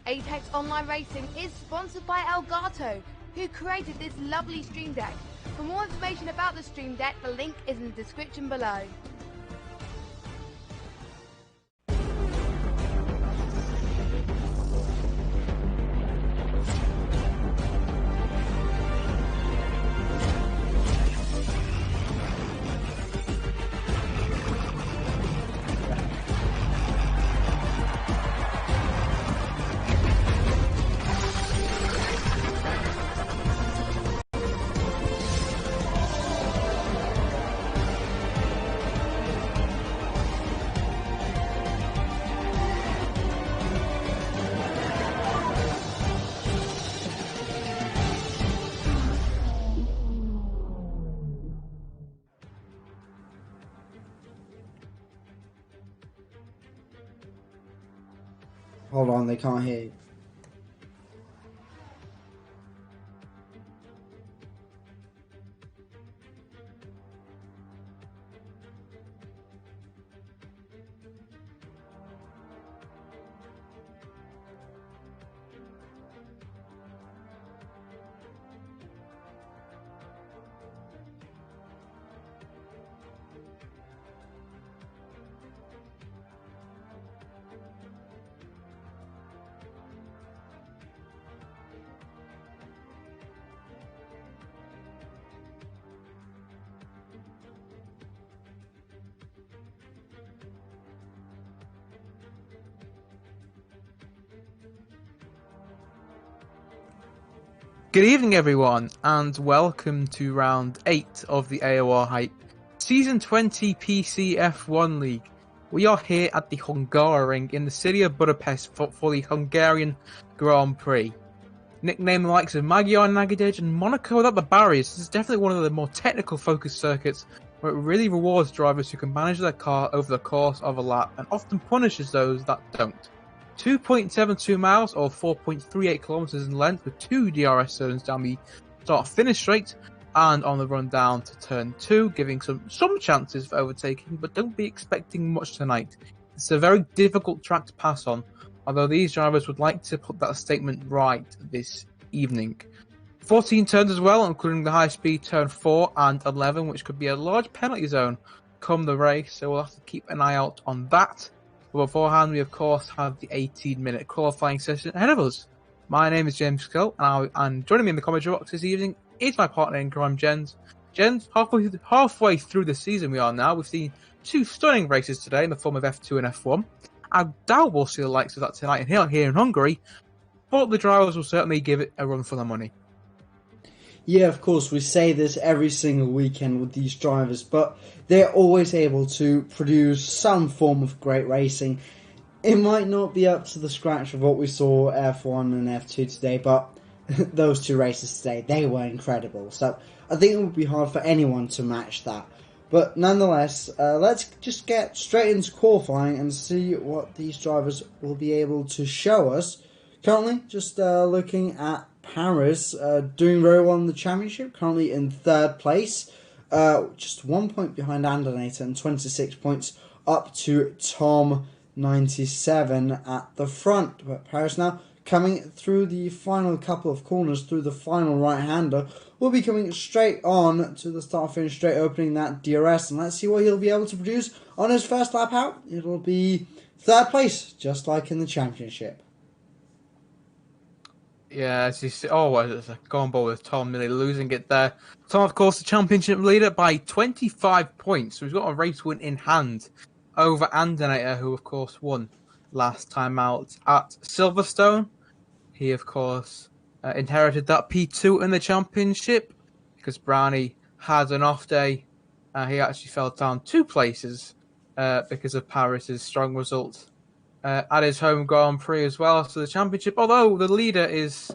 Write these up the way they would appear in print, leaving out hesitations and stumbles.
Apex Online Racing is sponsored by Elgato, who created this lovely stream deck. For more information about the stream deck, the link is in the description below. Hold on, they can't hear you. Good evening, everyone, and welcome to round 8 of the AOR Hype Season 20 PC F1 League. We are here at the Hungaroring in the city of Budapest for the Hungarian Grand Prix. Nicknamed the likes of Magyar Nagydíj and Monaco without the barriers, this is definitely one of the more technical focused circuits where it really rewards drivers who can manage their car over the course of a lap and often punishes those that don't. 2.72 miles or 4.38 kilometers in length with 2 DRS zones down the start-finish straight and on the run down to turn 2, giving some chances for overtaking, but don't be expecting much tonight. It's a very difficult track to pass on, although these drivers would like to put that statement right this evening. 14 turns as well, including the high-speed turn 4 and 11, which could be a large penalty zone come the race, so we'll have to keep an eye out on that. But beforehand, we of course have the 18-minute qualifying session ahead of us. My name is James Skull, and joining me in the commentary box this evening is my partner in crime, Jens. Jens, halfway through the season we are now. We've seen 2 stunning races today in the form of F2 and F1. I doubt we'll see the likes of that tonight here in Hungary, but the drivers will certainly give it a run for their money. Yeah, of course, we say this every single weekend with these drivers, but they're always able to produce some form of great racing. It might not be up to the scratch of what we saw F1 and F2 today, but those 2 races today, they were incredible. So I think it would be hard for anyone to match that. But nonetheless, let's just get straight into qualifying and see what these drivers will be able to show us. Currently, just looking at Paris, doing very well in the championship, currently in 3rd place, just 1 point behind Andernator and 26 points up to Tom 97 at the front. But Paris now coming through the final couple of corners, through the final right-hander, will be coming straight on to the start-finish straight, opening that DRS, and let's see what he'll be able to produce on his first lap out. It'll be 3rd place, just like in the championship. Yeah, as you see, it's a going ball with Tom, nearly losing it there. Tom, of course, the championship leader by 25 points, so he's got a race win in hand over Andernator, who, of course, won last time out at Silverstone. He, of course, inherited that P2 in the championship because Brownie had an off day. He actually fell down 2 places because of Paris's strong result at his home Grand Prix as well. So the championship, although the leader is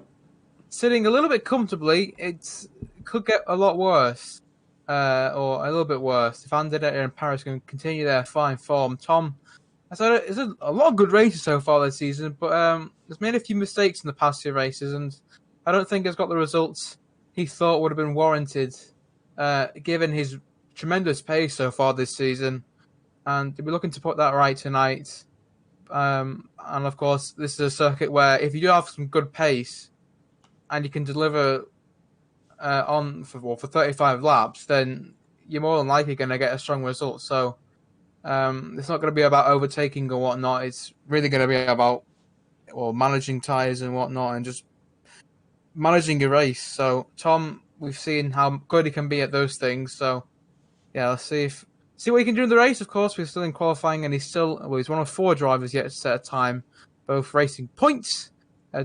sitting a little bit comfortably, it could get a lot worse. or a little bit worse. If Andinator and Paris can continue their fine form, Tom has had a lot of good races so far this season, but has made a few mistakes in the past few races, and I don't think has got the results he thought would have been warranted, given his tremendous pace so far this season. And we're looking to put that right tonight. And of course, this is a circuit where if you do have some good pace and you can deliver for 35 laps, then you're more than likely going to get a strong result. So it's not going to be about overtaking or whatnot. It's really going to be about managing tyres and whatnot, and just managing your race. So Tom, we've seen how good he can be at those things. So yeah, let's see what he can do in the race. Of course, we're still in qualifying, and he's one of 4 drivers yet to set a time, both racing points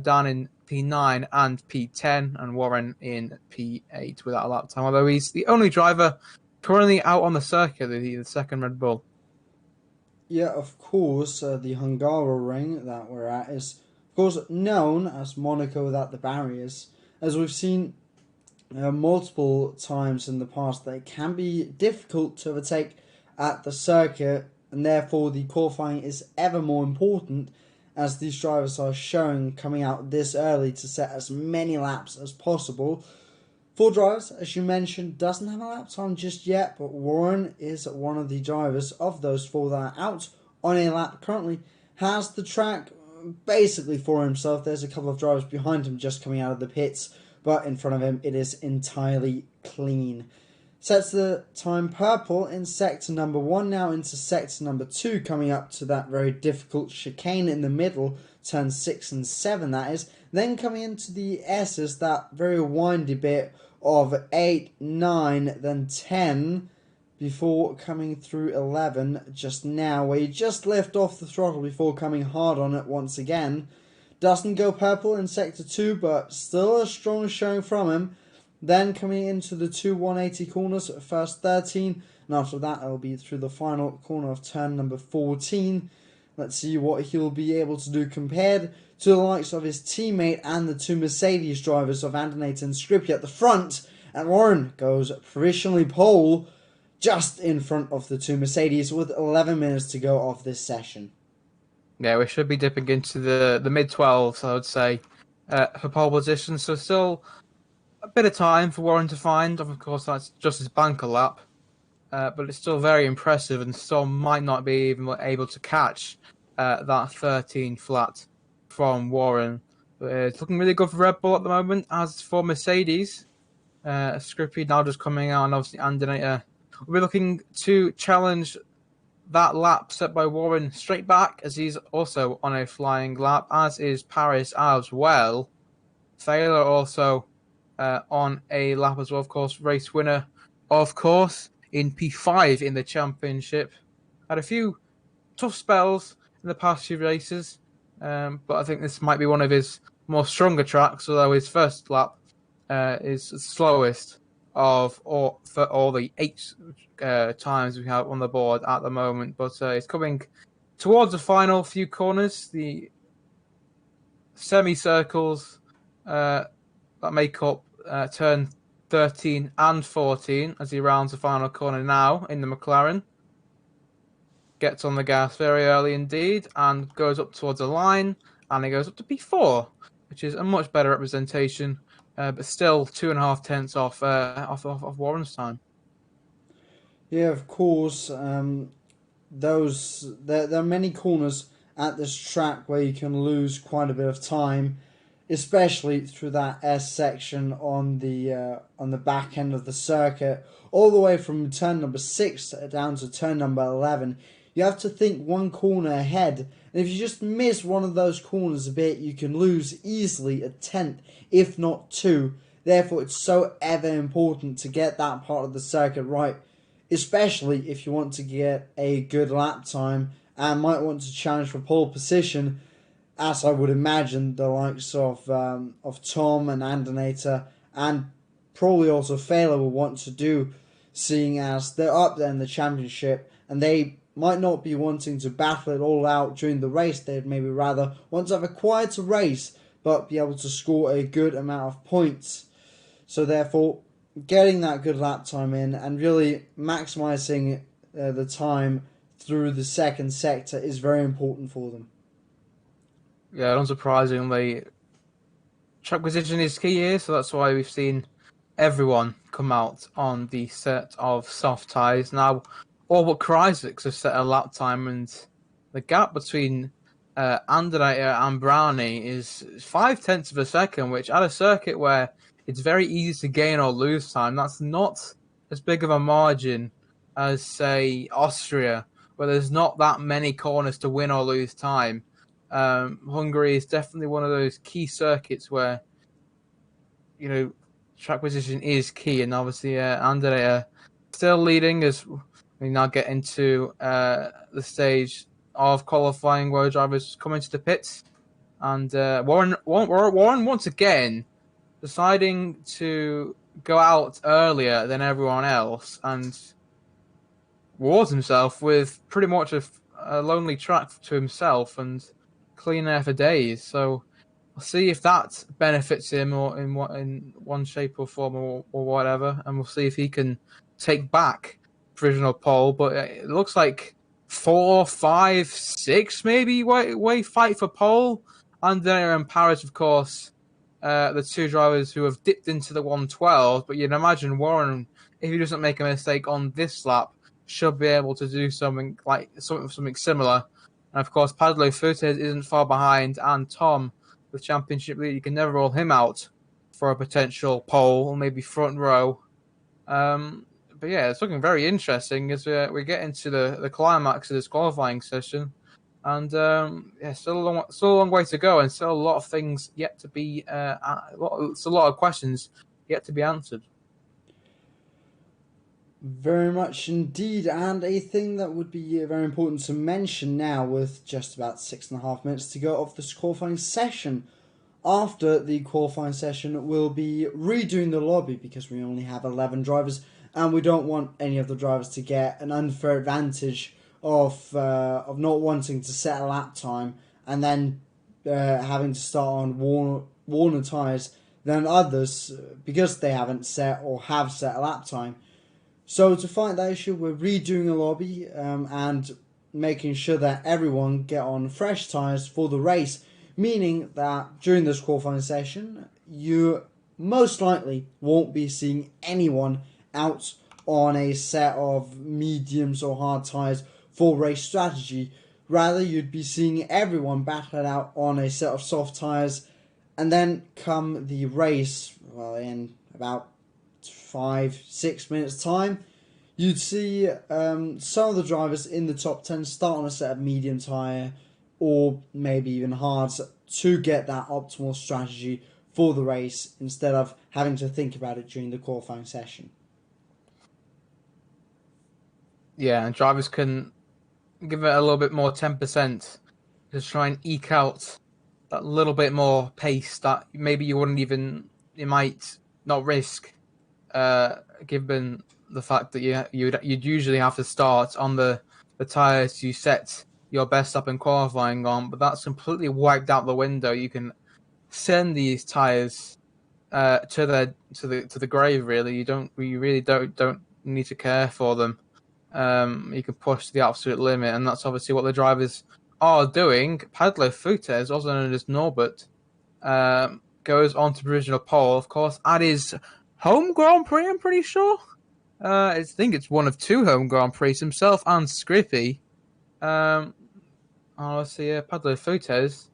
down in P9 and P10, and Warren in P8 without a lap time. Although he's the only driver currently out on the circuit, the second Red Bull. Yeah, of course, the Hungaroring that we're at is, of course, known as Monaco without the barriers, as we've seen multiple times in the past that it can be difficult to overtake at the circuit, and therefore the qualifying is ever more important, as these drivers are showing coming out this early to set as many laps as possible. 4 drivers, as you mentioned, doesn't have a lap time just yet, but Warren is one of the drivers of those 4 that are out on a lap currently, has the track basically for himself. There's a couple of drivers behind him just coming out of the pits, but in front of him it is entirely clean. Sets the time purple in sector number 1, now into sector number 2, coming up to that very difficult chicane in the middle, turn 6 and 7 that is. Then coming into the S's, that very windy bit of 8, 9, then 10, before coming through 11 just now, where you just lift off the throttle before coming hard on it once again. Doesn't go purple in sector 2, but still a strong showing from him. Then coming into the 2 180 corners, first 13, and after that it'll be through the final corner of turn number 14. Let's see what he'll be able to do compared to the likes of his teammate and the 2 Mercedes drivers of Andinator and Scrippy at the front. And Warren goes provisionally pole just in front of the 2 Mercedes with 11 minutes to go of this session. Yeah, we should be dipping into the mid-12s, I would say, for pole position. So still a bit of time for Warren to find. Of course, that's just his banker lap. But it's still very impressive, and still might not be even able to catch that 13 flat from Warren. But it's looking really good for Red Bull at the moment. As for Mercedes, Scrippy now just coming out, and obviously Andinator will be looking to challenge that lap set by Warren straight back, as he's also on a flying lap, as is Paris as well. Thaler also on a lap as well, of course, race winner, of course, in P5 in the championship. Had a few tough spells in the past few races, but I think this might be one of his more stronger tracks, although his first lap is the slowest of all the 8 times we have on the board at the moment. But it's coming towards the final few corners, the semicircles that make up turn 13 and 14, as he rounds the final corner now in the McLaren. Gets on the gas very early indeed and goes up towards the line, and he goes up to P4, which is a much better representation, but still 2.5 tenths off Warren's time. Yeah, of course. There are many corners at this track where you can lose quite a bit of time, especially through that S section on the back end of the circuit, all the way from turn number 6 down to turn number 11. You have to think one corner ahead, and if you just miss one of those corners a bit, you can lose easily a tenth, if not 2. Therefore, it's so ever important to get that part of the circuit right, especially if you want to get a good lap time and might want to challenge for pole position, as I would imagine the likes of Tom and Andinator and probably also Failer will want to do, seeing as they're up there in the championship and they might not be wanting to battle it all out during the race. They'd maybe rather want to have a quieter race but be able to score a good amount of points. So therefore, getting that good lap time in and really maximising the time through the second sector is very important for them. Yeah, unsurprisingly, track position is key here, so that's why we've seen everyone come out on the set of soft tyres. Now, all but Kreiseks have set a lap time, and the gap between Andrea and Brownie is 0.5 of a second, which at a circuit where it's very easy to gain or lose time, that's not as big of a margin as, say, Austria, where there's not that many corners to win or lose time. Hungary is definitely one of those key circuits where, track position is key, and obviously Andrea still leading as we now get into the stage of qualifying where drivers come into the pits, and Warren once again deciding to go out earlier than everyone else and rewards himself with pretty much a lonely track to himself and clean air for days. So we'll see if that benefits him or in one shape or form or whatever, and we'll see if he can take back provisional pole. But it looks like 4, 5, 6 maybe way fight for pole. And then in Paris, of course, the two drivers who have dipped into the 112. But you'd imagine Warren, if he doesn't make a mistake on this lap, should be able to do something similar. And of course, Padlo Fuentes isn't far behind, and Tom, the championship leader, you can never rule him out for a potential pole or maybe front row. But yeah, it's looking very interesting as we get into the climax of this qualifying session. And still a long way to go, and still a lot of things yet to be, it's a lot of questions yet to be answered. Very much indeed, and a thing that would be very important to mention now, with just about 6.5 minutes to go of this qualifying session. After the qualifying session, we'll be redoing the lobby because we only have 11 drivers, and we don't want any of the drivers to get an unfair advantage of not wanting to set a lap time and then having to start on worn tyres than others because they haven't set or have set a lap time. So to fight that issue, we're redoing the lobby and making sure that everyone get on fresh tyres for the race, meaning that during this qualifying session, you most likely won't be seeing anyone out on a set of mediums or hard tyres for race strategy. Rather, you'd be seeing everyone battle it out on a set of soft tyres, and then come the race, well, in about 5-6 minutes time, you'd see some of the drivers in the top 10 start on a set of medium tyre or maybe even hards to get that optimal strategy for the race instead of having to think about it during the qualifying session. Yeah, and drivers can give it a little bit more 10% to try and eke out that little bit more pace that maybe you might not risk, given the fact that you'd usually have to start on the tyres you set your best up in qualifying on, but that's completely wiped out the window. You can send these tyres to the grave. Really, you really don't need to care for them. You can push to the absolute limit, and that's obviously what the drivers are doing. Padlo Fuentes, also known as Norbert, goes on to provisional pole, of course, at his home Grand Prix, I'm pretty sure. I think it's one of 2 home Grand Prix, himself and Scrippy. Let's see here. Padlo Fuentes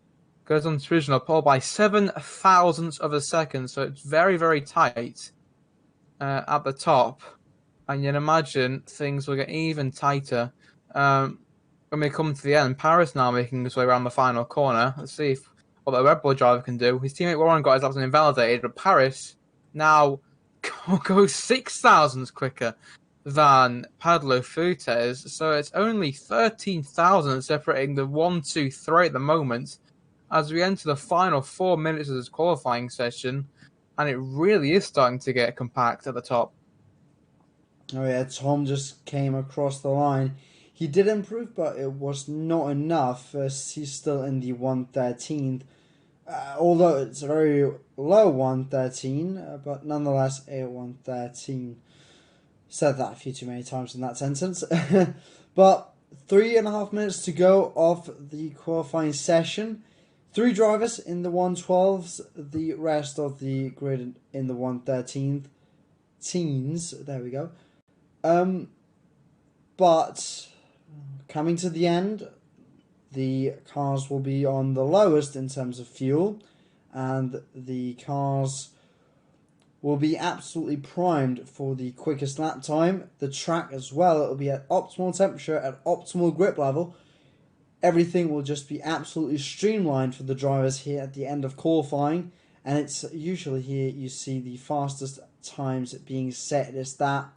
goes on to provisional pole by 0.07 of a second, so it's very, very tight at the top. And you'd imagine things will get even tighter when we come to the end. Paris now making his way around the final corner. Let's see what the Red Bull driver can do. His teammate Warren got his laps invalidated, but Paris now goes 6,000 quicker than Padlo Fuentes. So it's only 13,000 separating the 1, 2, 3 at the moment as we enter the final 4 minutes of this qualifying session. And it really is starting to get compact at the top. Oh yeah, Tom just came across the line. He did improve, but it was not enough as he's still in the 113th. Although it's a very low 113, but nonetheless a 113. Said that a few too many times in that sentence. But 3.5 minutes to go of the qualifying session. 3 drivers in the 112s, the rest of the grid in the 113 teens. There we go. But coming to the end, the cars will be on the lowest in terms of fuel, and the cars will be absolutely primed for the quickest lap time. The track as well, it will be at optimal temperature, at optimal grip level. Everything will just be absolutely streamlined for the drivers here at the end of qualifying, and it's usually here you see the fastest times being set. It's that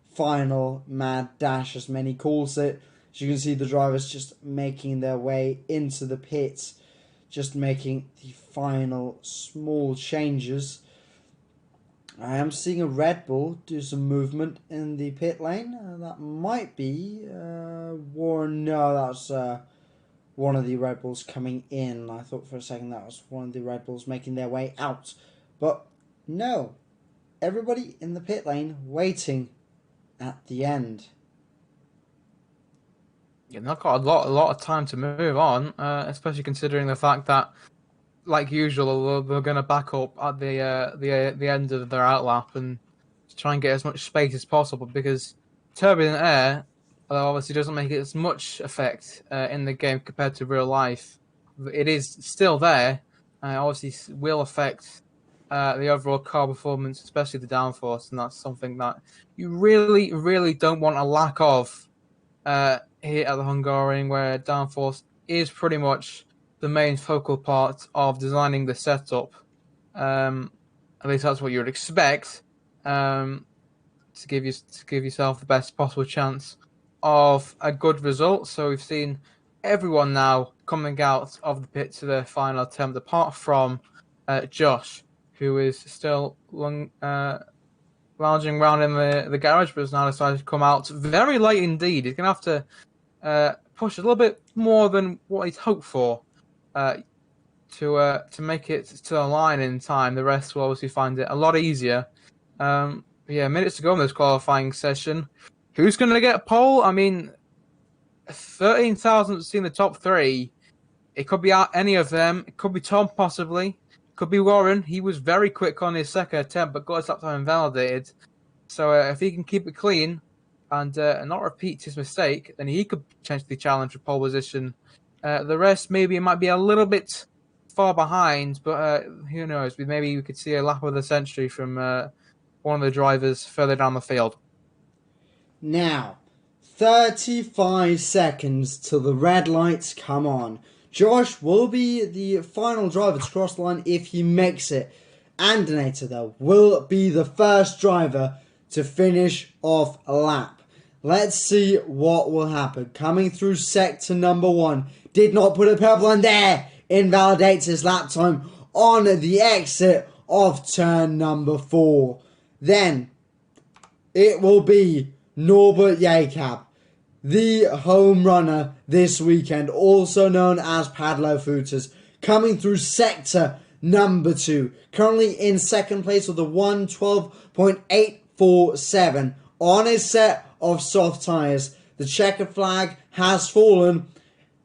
final mad dash, as many calls it. As you can see, the drivers just making their way into the pits, just making the final small changes. I am seeing a Red Bull do some movement in the pit lane. That might be Warren. No, that's one of the Red Bulls coming in. I thought for a second that was one of the Red Bulls making their way out. But no, everybody in the pit lane waiting at the end. Yeah, not got a lot of time to move on, especially considering the fact that, like usual, they're going to back up at the end of their outlap and try and get as much space as possible, because turbulent air obviously doesn't make as much effect in the game compared to real life. It is still there, obviously will affect the overall car performance, especially the downforce, and that's something that you really, really don't want a lack of here at the Hungaroring, where downforce is pretty much the main focal part of designing the setup. At least that's what you would expect, to give yourself the best possible chance of a good result. So we've seen everyone now coming out of the pit to their final attempt, apart from Josh, who is still lounging around in the garage, but has now decided to come out very late indeed. He's going to have to push a little bit more than what he'd hoped for to make it to the line in time. The rest will obviously find it a lot easier. Minutes to go in this qualifying session. Who's going to get pole? I mean, 13,000 seen the top 3. It could be any of them. It could be Tom, possibly. It could be Warren. He was very quick on his second attempt, but got his lap time invalidated. So if he can keep it clean and not repeat his mistake, then he could potentially challenge for pole position. The rest, maybe it might be a little bit far behind, but who knows? Maybe we could see a lap of the century from one of the drivers further down the field. Now, 35 seconds till the red lights come on. Josh will be the final driver to cross the line if he makes it. Andinator, though, will be the first driver to finish off a lap. Let's see what will happen. Coming through sector number 1. Did not put a purple line there. Invalidates his lap time on the exit of turn number 4. Then it will be Norbert Jakob, the home runner this weekend, also known as Padlo Footers, coming through sector number 2. Currently in second place with a 1:12.847 on his set of soft tyres. The checkered flag has fallen,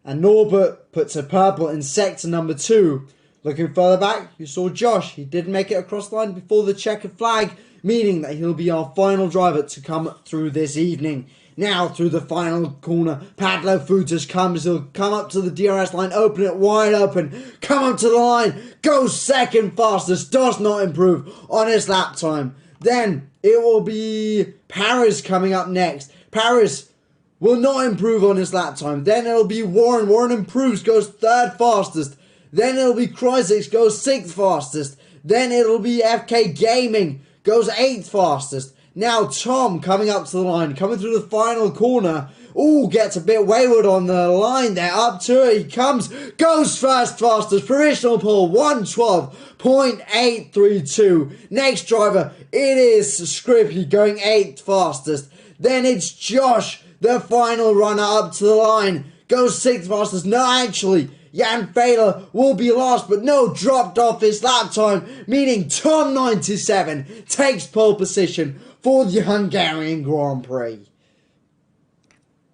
and Norbert puts a purple in sector number 2. Looking further back, you saw Josh. He did make it across the line before the checkered flag, meaning that he'll be our final driver to come through this evening. Now through the final corner, Padlo Footers comes. He'll come up to the DRS line, open it wide open, come up to the line, goes second fastest, does not improve on his lap time. Then it will be Paris coming up next. Paris will not improve on his lap time. Then it'll be Warren. Warren improves, goes third fastest. Then it'll be Chrysix, goes 6th fastest. Then it'll be FK Gaming, goes 8th fastest. Now Tom coming up to the line, coming through the final corner. Ooh, gets a bit wayward on the line there. Up to it he comes, goes first fastest. Provisional pole, 1:12.832. Next driver, it is Scrippy going 8th fastest. Then it's Josh, the final runner up to the line. Goes 6th fastest. No, actually, Jan Fedor will be last, but no, dropped off his lap time, meaning Tom 97 takes pole position for the Hungarian Grand Prix.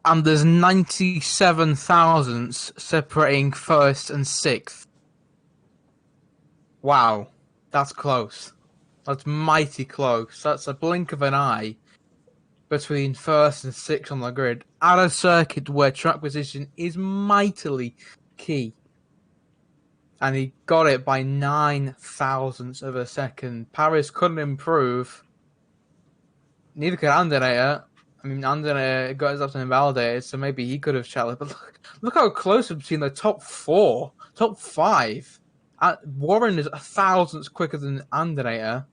And there's 97 thousandths separating first and sixth. Wow, that's close. That's mighty close. That's a blink of an eye between first and sixth on the grid at a circuit where track position is mightily key. And he got it by 9 thousandths of a second. Paris couldn't improve. Neither could Andernator. I mean, Andernator got his option invalidated, so maybe he could have challenged. But look how close between the top 4, top 5. Warren is 1 thousandths quicker than Andernator.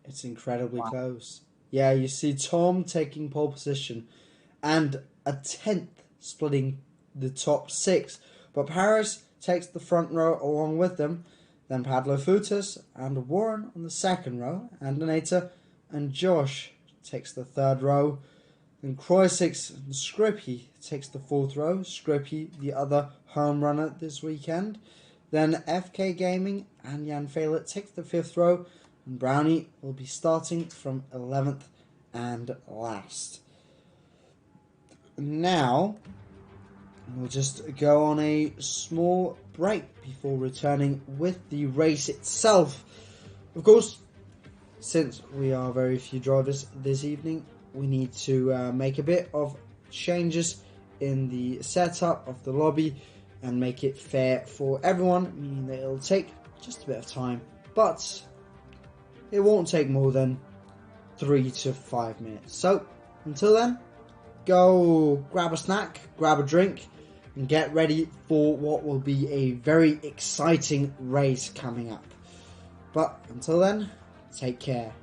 It's incredibly close. Yeah, you see Tom taking pole position and a 10th splitting the top 6. But Paris takes the front row along with them. Then Pablo Futas and Warren on the second row. Andernator and Josh takes the third row. Then Kroisix and Skripke takes the fourth row. Skripke, the other home runner this weekend. Then FK Gaming and Jan Fedor takes the fifth row. And Brownie will be starting from 11th and last. Now, we'll just go on a small break before returning with the race itself. Of course, since we are very few drivers this evening, we need to make a bit of changes in the setup of the lobby and make it fair for everyone, meaning that it'll take just a bit of time, but it won't take more than 3 to 5 minutes. So, until then, go grab a snack, grab a drink, and get ready for what will be a very exciting race coming up. But until then, take care.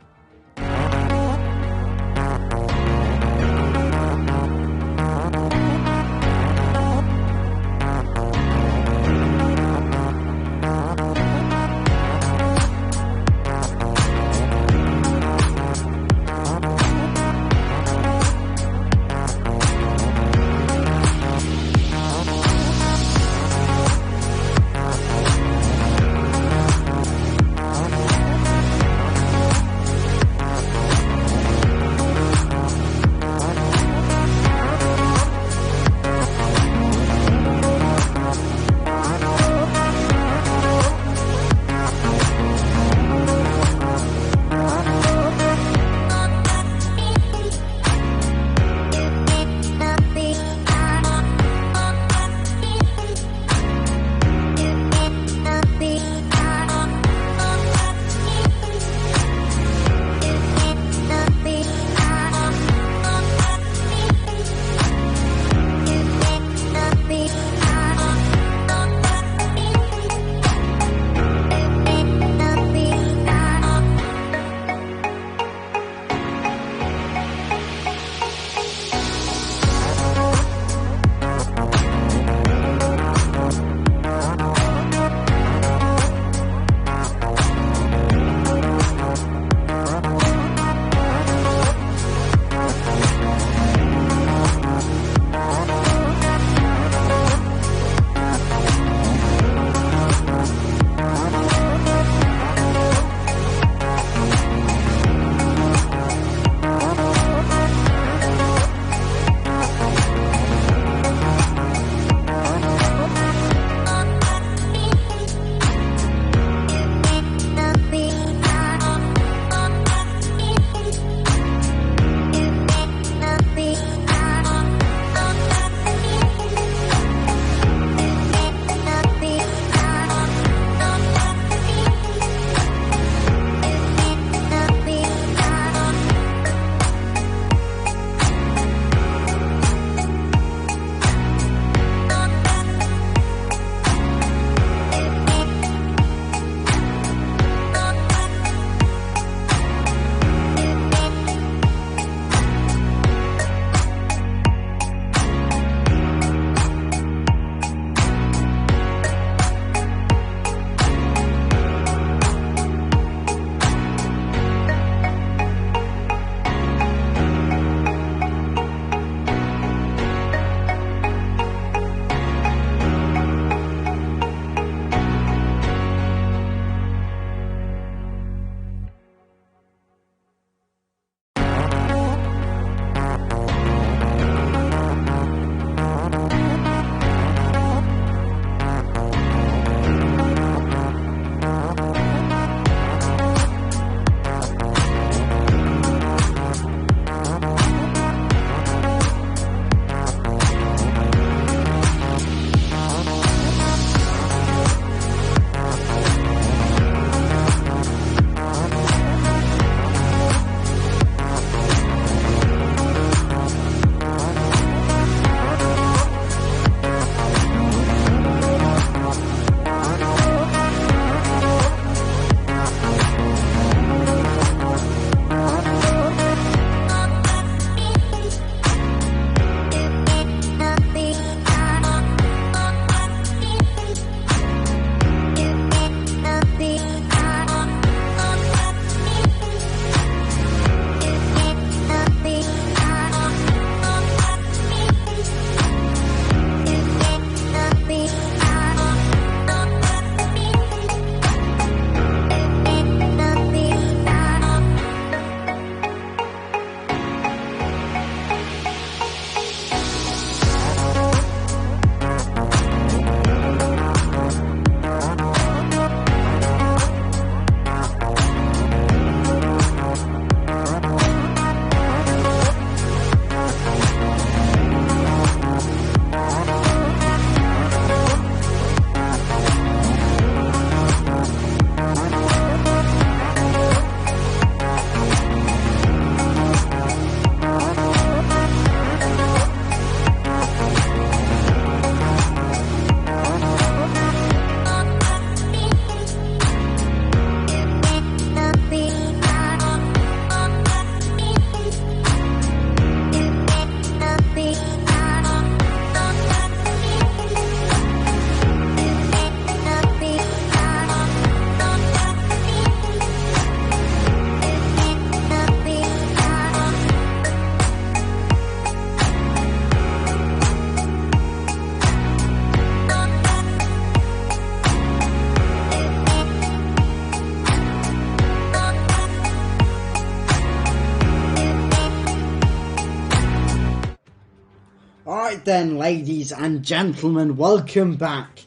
Right then, ladies and gentlemen, welcome back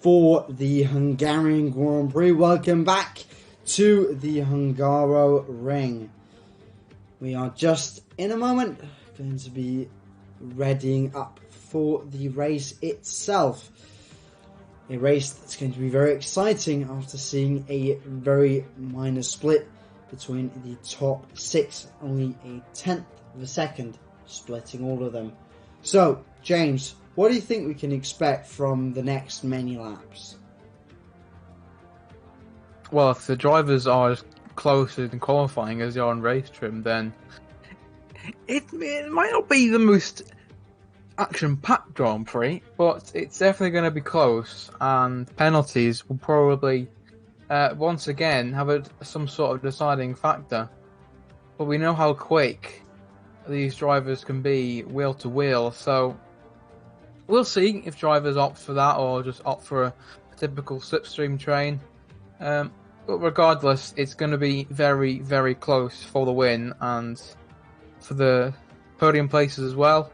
for the Hungarian Grand Prix. Welcome back to the Hungaroring. We are just in a moment going to be readying up for the race itself. A race that's going to be very exciting after seeing a very minor split between the top 6, only a tenth of a second splitting all of them. So, James, what do you think we can expect from the next many laps? Well, if the drivers are as close in qualifying as they are on race trim, then it might not be the most action-packed Grand Prix, but it's definitely going to be close, and penalties will probably once again have some sort of deciding factor. But we know how quick these drivers can be wheel to wheel, so we'll see if drivers opt for that or just opt for a typical slipstream train. But regardless, it's going to be very, very close for the win and for the podium places as well.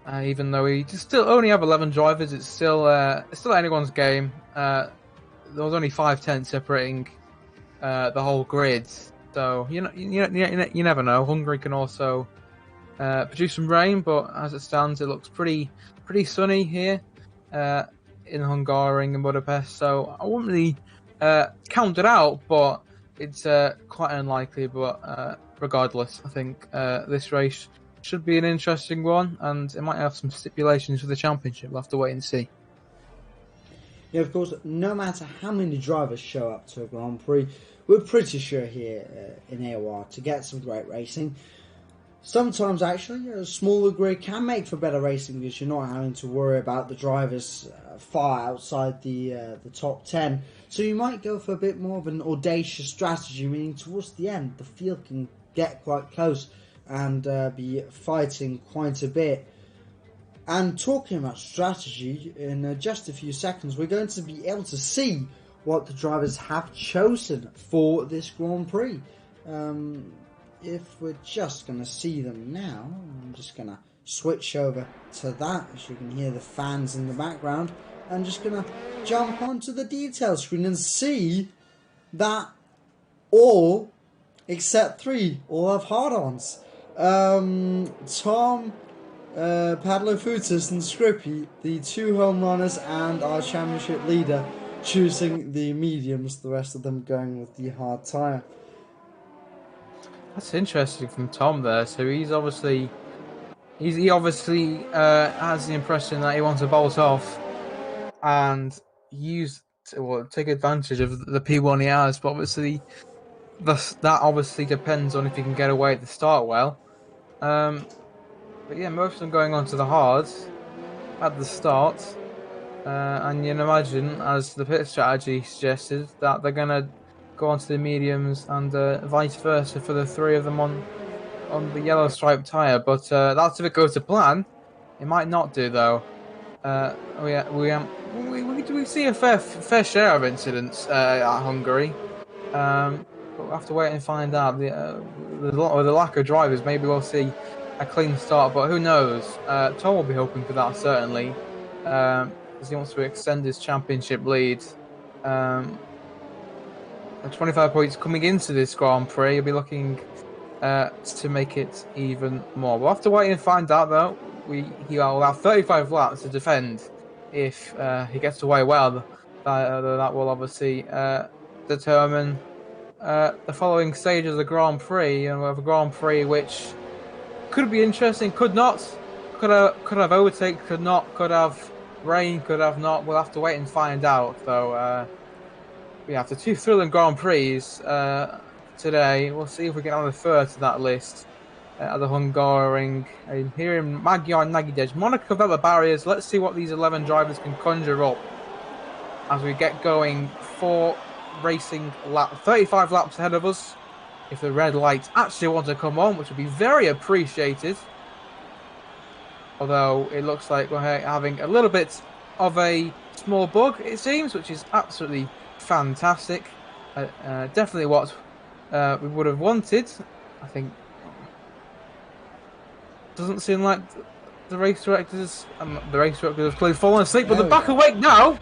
Even though we still only have 11 drivers, it's still anyone's game. There was only 5 tenths separating the whole grid. So you never know. Hungary can also produce some rain, but as it stands, it looks pretty sunny here in Hungaroring and Budapest. So I wouldn't really count it out, but it's quite unlikely. But regardless, I think this race should be an interesting one, and it might have some stipulations for the championship. We'll have to wait and see. Yeah, of course, no matter how many drivers show up to a Grand Prix, we're pretty sure here in AOR to get some great racing. Sometimes, actually, a smaller grid can make for better racing because you're not having to worry about the drivers far outside the top 10. So you might go for a bit more of an audacious strategy, meaning towards the end, the field can get quite close and be fighting quite a bit. And talking about strategy, in just a few seconds, we're going to be able to see what the drivers have chosen for this Grand Prix. If we're just going to see them now, I'm just going to switch over to that, as you can hear the fans in the background. I'm just going to jump onto the detail screen and see that all, except 3, all have hard-ons. Tom, Padlofutis and Scrippy, the 2 home runners and our championship leader, choosing the mediums, the rest of them going with the hard tyre. That's interesting from Tom there. So he obviously has the impression that he wants to bolt off and take advantage of the P1 he has. But obviously, that obviously depends on if he can get away at the start well. But yeah, most of them going on to the hards at the start. And you can imagine, as the pit strategy suggested, that they're going to go on to the mediums and vice versa for the 3 of them on the yellow striped tyre. But that's if it goes to plan. It might not do, though. We see a fair share of incidents at Hungary. But we'll have to wait and find out. With the lack of drivers, maybe we'll see a clean start, but who knows? Tom will be hoping for that, certainly, because he wants to extend his championship lead. 25 points coming into this Grand Prix. He'll be looking to make it even more. We'll have to wait and find out, though. He'll have 35 laps to defend if he gets away well. That will obviously determine the following stage of the Grand Prix. And we have a Grand Prix which could be interesting, could not. Could have overtake, could not. Could have rain, could have not. We'll have to wait and find out, though. We have the 2 thrilling Grand Prix today. We'll see if we can add a third to that list. At the Hungaroring. Here in Magyar Nagydej. Monaco without the barriers. Let's see what these 11 drivers can conjure up as we get going for racing lap. 35 laps ahead of us. If the red lights actually want to come on, which would be very appreciated. Although it looks like we're having a little bit of a small bug, it seems, which is absolutely fantastic. Definitely what we would have wanted. I think doesn't seem like the race directors have clearly fallen asleep, but they're back awake now.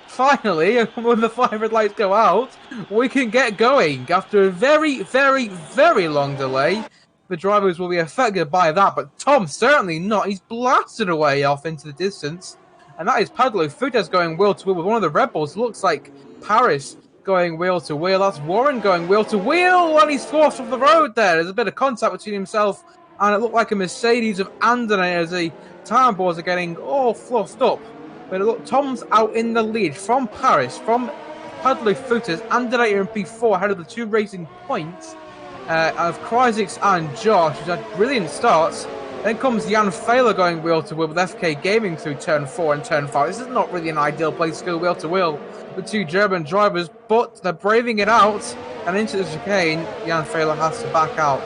Finally, when the 5 red lights go out, we can get going. After a very, very, very long delay, the drivers will be affected by that, but Tom certainly not. He's blasted away off into the distance, and that is Pablo Fuentes going wheel to wheel with one of the Red Bulls. Looks like Paris going wheel to wheel. That's Warren going wheel to wheel, and he's forced off the road there. There's a bit of contact between himself, and it looked like a Mercedes of Andernator as the tyre boards are getting all fluffed up. But look, Tom's out in the lead from Paris, from Pablo Fuentes, Andernator and P4 ahead of the 2 racing points of Krysix and Josh, who's had brilliant starts. Then comes Jan Failer going wheel to wheel with FK Gaming through turn 4 and turn 5. This is not really an ideal place to go wheel to wheel with 2 German drivers, but they're braving it out. And into the chicane, Jan Failer has to back out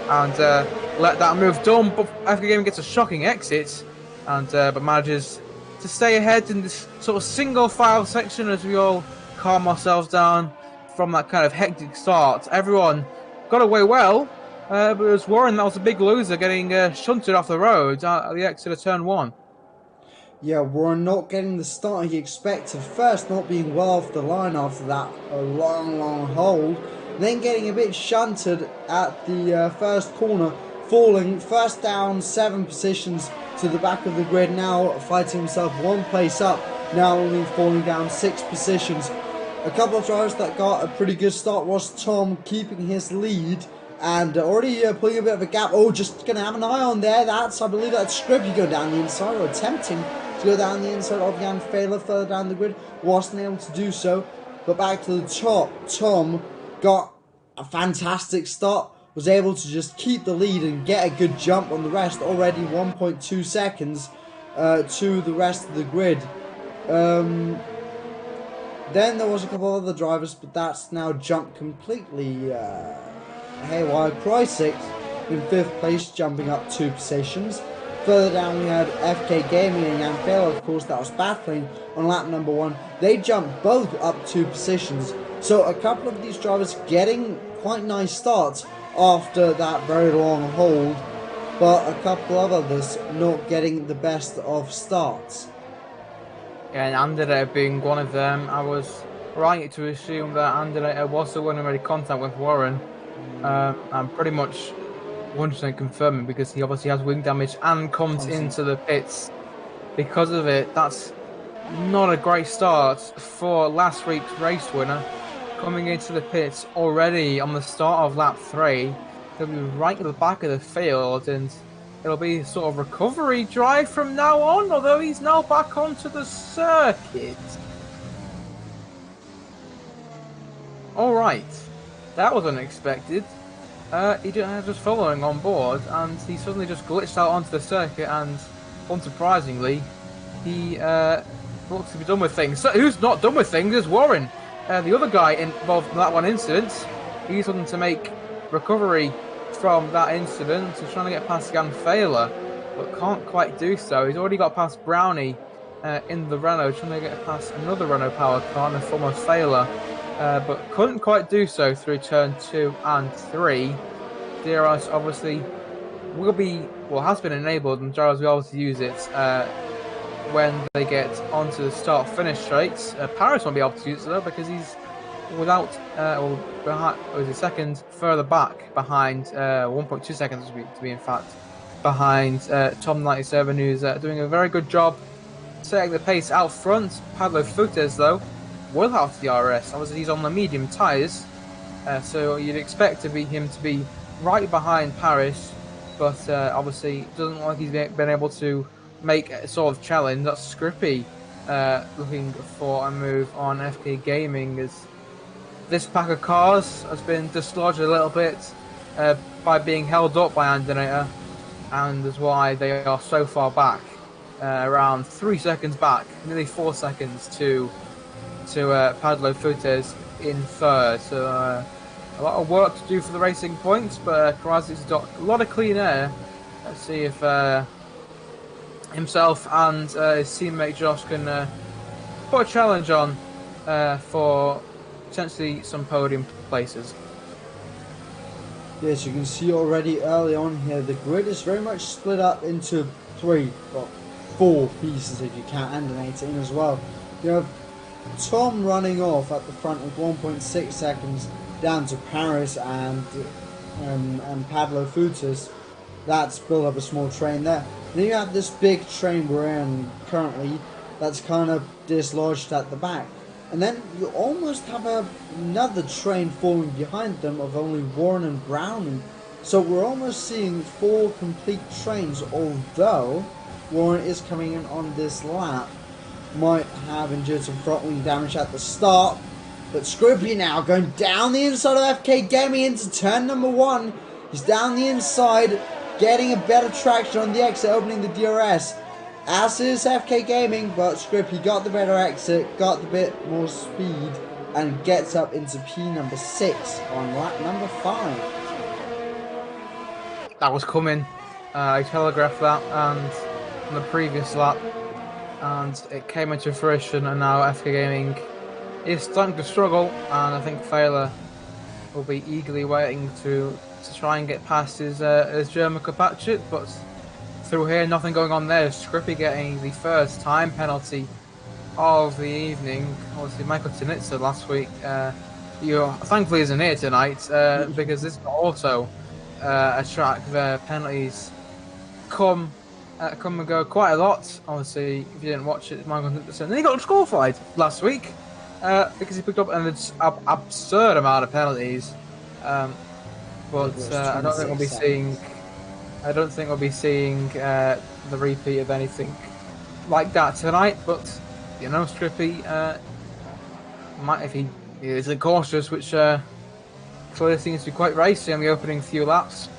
and let that move done. But FK Gaming gets a shocking exit, and but manages to stay ahead in this sort of single file section as we all calm ourselves down from that kind of hectic start. Everyone got away well, but it was Warren that was a big loser, getting shunted off the road at the exit of turn 1. Yeah, Warren not getting the start he expected. First, not being well off the line after that a long hold. Then getting a bit shunted at the first corner, falling first down 7 positions to the back of the grid, now fighting himself 1 place up, now only falling down 6 positions. A couple of drivers that got a pretty good start was Tom, keeping his lead and already putting a bit of a gap. Oh, just going to have an eye on there. I believe that's Scripty going down the inside, or attempting to go down the inside of Jan Failer further down the grid. Wasn't able to do so. But back to the top, Tom got a fantastic start. Was able to just keep the lead and get a good jump on the rest. Already 1.2 seconds to the rest of the grid. Then there was a couple of other drivers, but that's now jumped completely haywire. Krysix in 5th place, jumping up 2 positions. Further down we had FK Gaming and Jan Failer, of course, that was battling on lap number 1. They jumped both up 2 positions. So a couple of these drivers getting quite nice starts after that very long hold, but a couple of others not getting the best of starts. Yeah, and Andernator being one of them. I was right to assume that Andernator was the one who made contact with Warren. I'm pretty much 100% confirming, because he obviously has wing damage and comes into the pits because of it. That's not a great start for last week's race winner. Coming into the pits already on the start of lap 3. He'll be right at the back of the field, and it'll be sort of recovery drive from now on, although he's now back onto the circuit. Alright, that was unexpected. He was just following on board, and he suddenly just glitched out onto the circuit, and unsurprisingly, he looks to be done with things. So who's not done with things is Warren. The other guy involved in that one incident. He's looking to make recovery from that incident. He's trying to get past Jan Failer, but can't quite do so. He's already got past Brownie in the Renault, trying to get past another Renault powered car in the form of Failer, but couldn't quite do so through turn 2 and 3. DRS obviously has been enabled, and drivers will be able to use it when they get onto the start-finish straights. Paris won't be able to use it though, because he's without behind, a second further back behind, 1.2 seconds to be in fact, behind Tom 97, who's doing a very good job setting the pace out front. Pablo Fuentes though will have the RS. Obviously he's on the medium tyres, so you'd expect him to be right behind Paris, but obviously doesn't look like he's been able to make a sort of challenge. That's Scrippy looking for a move on FK Gaming, as this pack of cars has been dislodged a little bit by being held up by Andernator, and is why they are so far back, around 3 seconds back, nearly 4 seconds to Pablo Fuentes in 3rd. So a lot of work to do for the racing points, but Krysix's got a lot of clean air. Let's see if himself and his teammate Josh can put a challenge on for potentially some podium places. Yes, you can see already early on here, the grid is very much split up into 3, well, 4 pieces if you count and an 18 as well. You have Tom running off at the front with 1.6 seconds down to Paris and Pablo Futas. That's built up a small train there. Then you have this big train we're in currently that's kind of dislodged at the back. And then you almost have another train falling behind them of only Warren and Browning. So we're almost seeing 4 complete trains, although Warren is coming in on this lap. Might have endured some front wing damage at the start. But Scrippy now going down the inside of FK Gaming into turn number 1. He's down the inside, getting a better traction on the exit, opening the DRS. As is FK Gaming, but Scrippy got the better exit, got the bit more speed, and gets up into P number 6 on lap number 5. That was coming. I telegraphed that and on the previous lap, and it came into fruition, and now FK Gaming is starting to struggle, and I think Failer will be eagerly waiting to try and get past his German compatriot, but through here, nothing going on there. Scrippy getting the first time penalty of the evening. Obviously, Michael Tinitza last week, thankfully isn't here tonight, because this is also a track where penalties come and go quite a lot. Obviously, if you didn't watch it, Michael Tinitza, and he got disqualified last week because he picked up an absurd amount of penalties. But I don't think we'll be seeing. I don't think we'll be seeing the repeat of anything like that tonight. But you know, Scrippy might, if he isn't cautious, which clearly seems to be quite racy on the opening few laps.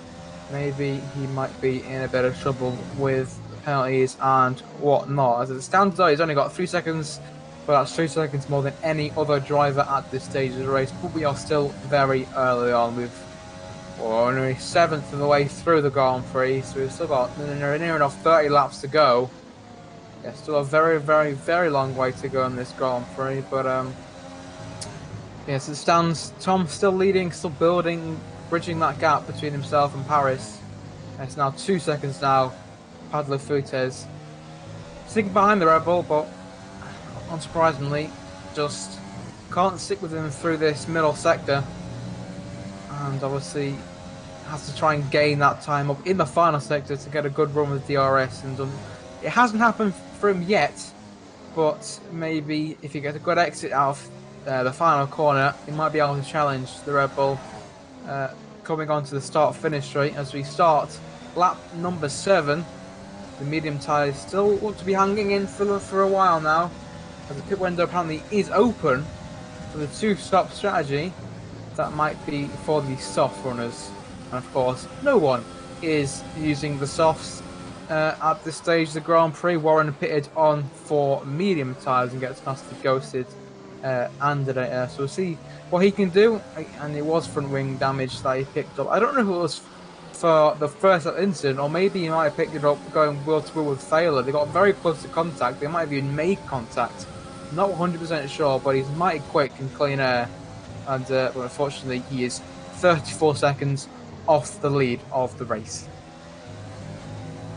Maybe he might be in a bit of trouble with penalties and whatnot. As it stands, though, he's only got 3 seconds, but that's 3 seconds more than any other driver at this stage of the race. But we are still very early on. We're only 7th of the way through the Grand Prix, so we've still got near enough 30 laps to go. Yeah, still a very, very, very long way to go in this Grand Prix, but yes, it stands. Tom still leading, still building, bridging that gap between himself and Paris. It's now 2 seconds now. Pablo Futas sticking behind the Red Bull, but unsurprisingly, just can't stick with him through this middle sector. And obviously has to try and gain that time up in the final sector to get a good run with DRS. And it hasn't happened for him yet, but maybe if he gets a good exit out of the final corner, he might be able to challenge the Red Bull coming onto the start-finish straight as we start lap number 7. The medium tyres still look to be hanging in for a while now, as the pit window apparently is open for the 2-stop strategy. That might be for the soft runners, and of course no one is using the softs at this stage of the Grand Prix. Warren pitted on for medium tyres and gets past the ghosted Andrea, so we'll see what he can do. And it was front wing damage that he picked up. I don't know if it was for the first incident, or maybe he might have picked it up going wheel to wheel with Thaler. They got very close to contact. They might have even made contact. Not 100% sure, but he's mighty quick in clean air. And but unfortunately, he is 34 seconds off the lead of the race.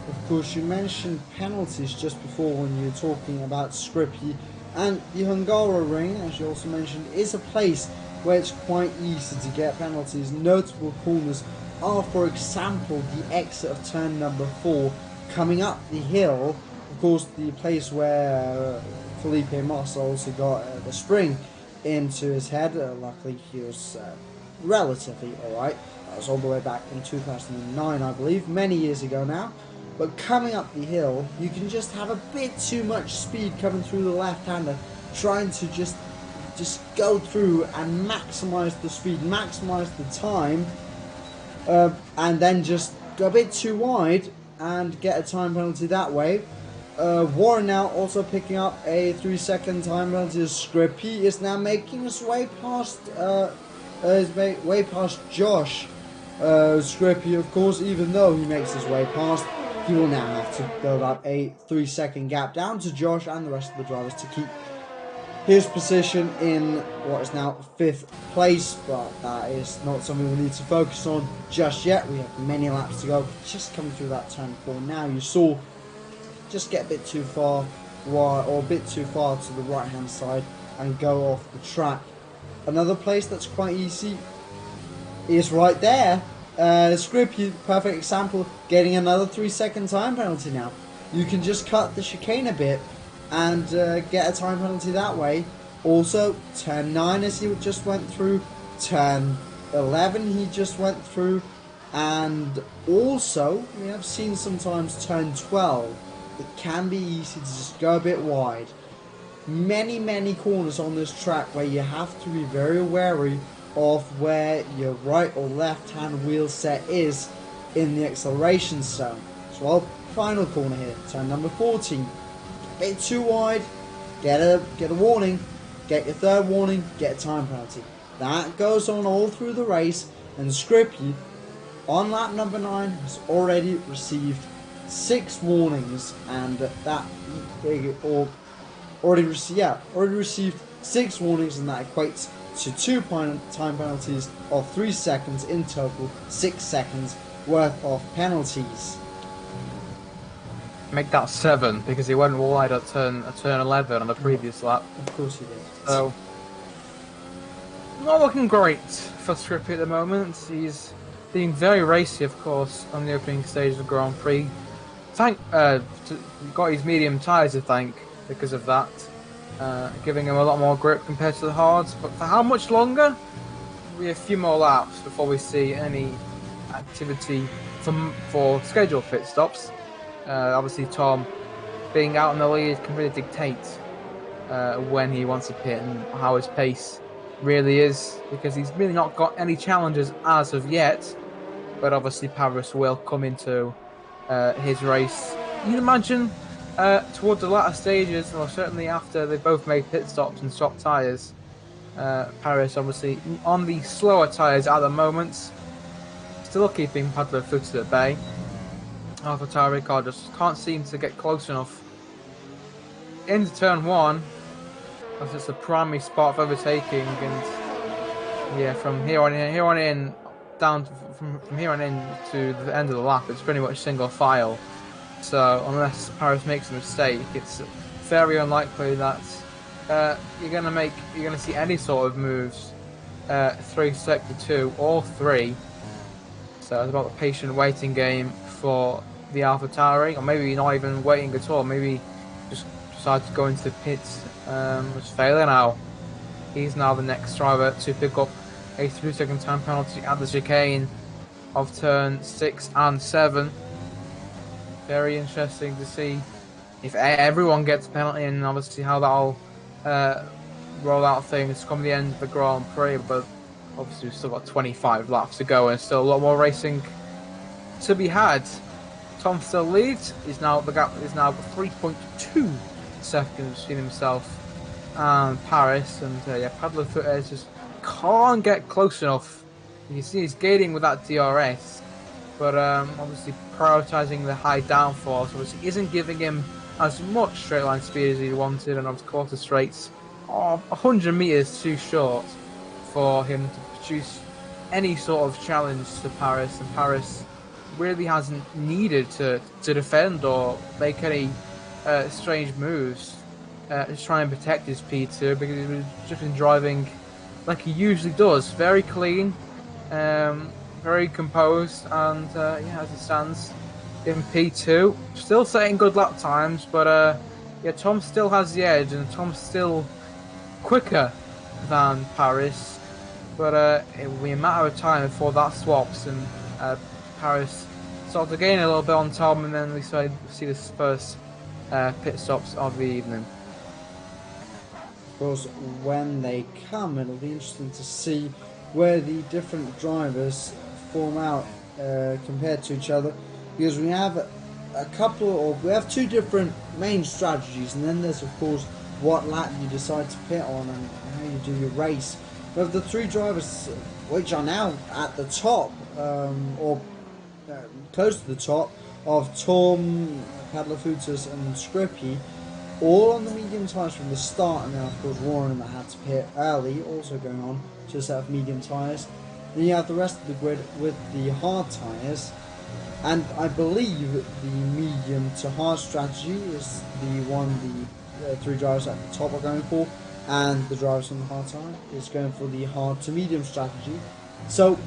Of course, you mentioned penalties just before when you were talking about Scrippy, and the Hungaroring, as you also mentioned, is a place where it's quite easy to get penalties. Notable corners are, for example, the exit of turn number 4 coming up the hill. Of course, the place where Felipe Massa also got the spring into his head. Luckily, he was relatively alright. That was all the way back in 2009, I believe, many years ago now. But coming up the hill, you can just have a bit too much speed coming through the left-hander, trying to just go through and maximise the speed, maximise the time, and then just go a bit too wide and get a time penalty that way. Warren now also picking up a 3-second time penalty. Scrippy is now making his way past Josh. Scrippy, of course, even though he makes his way past, he will now have to build up a 3-second gap down to Josh and the rest of the drivers to keep his position in what is now 5th place, but that is not something we need to focus on just yet. We have many laps to go. Just coming through that turn 4 now, you saw just get a bit too far wide or a bit too far to the right hand side and go off the track. Another place that's quite easy is right there. Scrippy, perfect example, getting another 3-second time penalty now. You can just cut the chicane a bit and get a time penalty that way. Also, turn 9 as he just went through, turn 11 he just went through, and also we have seen sometimes turn 12. It can be easy to just go a bit wide. Many corners on this track where you have to be very wary of where your right or left hand wheel set is in the acceleration zone. So our final corner here, turn number 14. A bit too wide, get a warning, get your third warning, get a time penalty. That goes on all through the race, and Scrippy on lap number 9 has already received 6 warnings, and already received 6 warnings, and that equates to 2 time penalties of 3 seconds, in total 6 seconds worth of penalties. Make that 7 because he went wide at turn 11 on the previous lap. Of course he did. So not looking great for Scrippy at the moment. He's being very racy, of course, on the opening stage of the Grand Prix. Got his medium tyres to thank because of that, giving him a lot more grip compared to the hards. But for how much longer? Be a few more laps before we see any activity for scheduled pit stops. Obviously, Tom, being out in the lead, can really dictate when he wants to pit and how his pace really is, because he's really not got any challenges as of yet. But obviously, Paris will come into his race. You'd imagine towards the latter stages, or certainly after they've both made pit stops and swapped tyres. Paris obviously on the slower tyres at the moment, still keeping Padlo Futs at bay. AlphaTauri car just can't seem to get close enough into turn 1, as it's the primary spot of overtaking, and yeah, from here on in to the end of the lap, it's pretty much single file. So unless Paris makes a mistake, it's very unlikely that you're gonna see any sort of moves through sector 2 or 3. So it's about the patient waiting game for the AlphaTauri, or maybe not even waiting at all. Maybe just decide to go into the pits. It's failing now. He's now the next driver to pick up a 3-second time penalty at the chicane of turn 6 and 7. Very interesting to see if everyone gets a penalty, and obviously how that'll roll out things come the end of the Grand Prix. But obviously we've still got 25 laps to go and still a lot more racing to be had. Tom still leads. The gap is now 3.2 seconds between himself and Paris, and Padlo Futs just can't get close enough. You can see he's gating with that DRS, but obviously prioritising the high downforce obviously isn't giving him as much straight line speed as he wanted, and of course the straights are 100 metres too short for him to produce any sort of challenge to Paris, and Paris really hasn't needed to defend or make any strange moves to try and protect his P2, because he's just been driving like he usually does, very clean, very composed, and as it stands in P2, still setting good lap times, but Tom still has the edge, and Tom's still quicker than Paris, but it will be a matter of time before that swaps, and Paris starts to gain a little bit on Tom, and then we see the first pit stops of the evening. Of course, when they come, it'll be interesting to see where the different drivers form out compared to each other, because we have we have 2 different main strategies, and then there's of course what lap you decide to pit on and how you do your race. We have the 3 drivers which are now at the top, or close to the top, of Tom, Padlo Futs and Scrippy, all on the medium tyres from the start, and then of course Warren that had to pit early, also going on to a set of medium tyres. Then you have the rest of the grid with the hard tyres, And I believe the medium to hard strategy is the one the 3 drivers at the top are going for, and the drivers on the hard side is going for the hard to medium strategy. So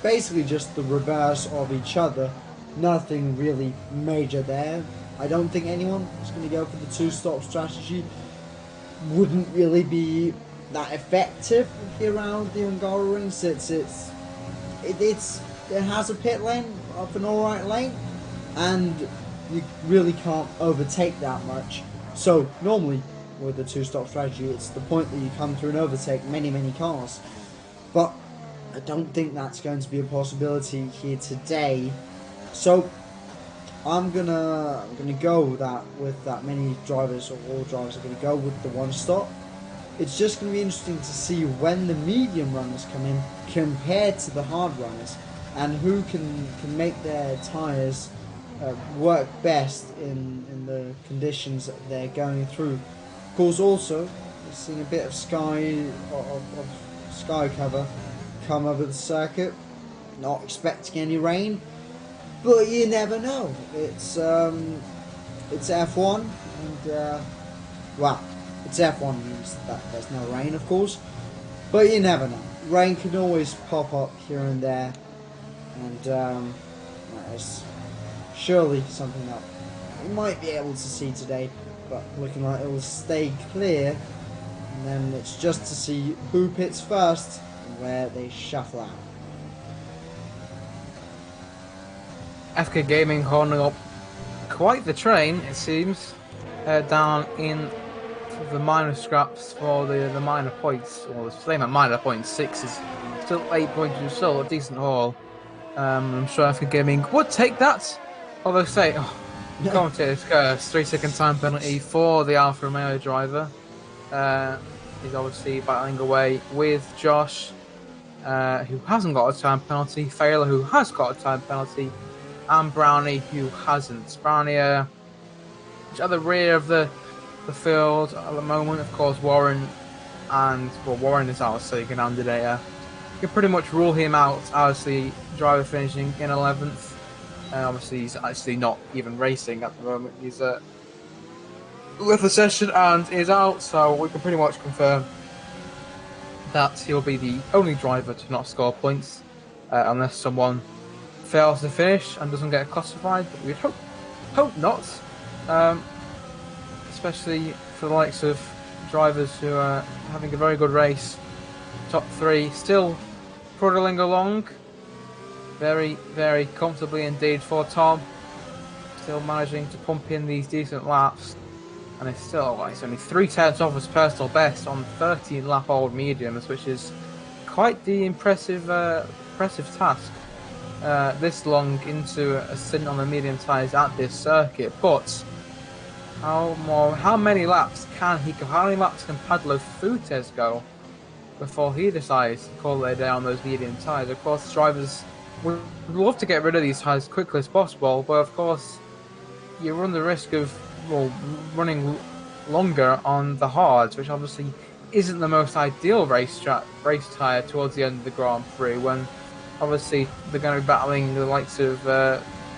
basically just the reverse of each other. Nothing really major there. I don't think anyone is going to go for the 2-stop strategy. Wouldn't really be that effective here around the Hungaroring, since it has a pit lane up an alright lane, and you really can't overtake that much. So normally with the 2-stop strategy, it's the point that you come through and overtake many cars, but I don't think that's going to be a possibility here today. So I'm gonna go with that many drivers, or all drivers are gonna go with the 1-stop. It's just gonna be interesting to see when the medium runners come in compared to the hard runners, and who can make their tyres work best in the conditions that they're going through. Of course, also we've seen a bit of sky cover come over the circuit. Not expecting any rain, but you never know. It's F1, and well, it's F1 means that there's no rain, of course, but you never know. Rain can always pop up here and there, and that is surely something that we might be able to see today, but looking like it will stay clear, and then it's just to see who pits first and where they shuffle out. FK Gaming holding up quite the train, it seems, down in the minor scraps for the minor points, or the same at minor points. 6 is still 8 points, or still a decent haul. I'm sure FK Gaming would take that. Although, commentator's curse, 3-second time penalty for the Alfa Romeo driver. He's obviously battling away with Josh, who hasn't got a time penalty, Failer, who has got a time penalty, and Brownie, who hasn't. Brownie at the rear of the field at the moment. Of course, Warren is out, so you can hand it out. You can pretty much rule him out as the driver finishing in 11th. Obviously, he's actually not even racing at the moment. He's with the session and is out, so we can pretty much confirm that he'll be the only driver to not score points unless someone fails to finish and doesn't get classified, but we'd hope not, especially for the likes of drivers who are having a very good race. Top 3 still pruddling along very comfortably indeed for Tom, still managing to pump in these decent laps, and it's only 3/10 off his personal best on 13 lap old mediums, which is quite the impressive task. This long into a stint on the medium tyres at this circuit, but how many laps can he go? How many laps can Pablo Fuentes go before he decides to call it a day on those medium tyres? Of course, drivers would love to get rid of these tyres as quickly as possible, but of course you run the risk of running longer on the hards, which obviously isn't the most ideal race tyre towards the end of the Grand Prix, when obviously they're going to be battling the likes of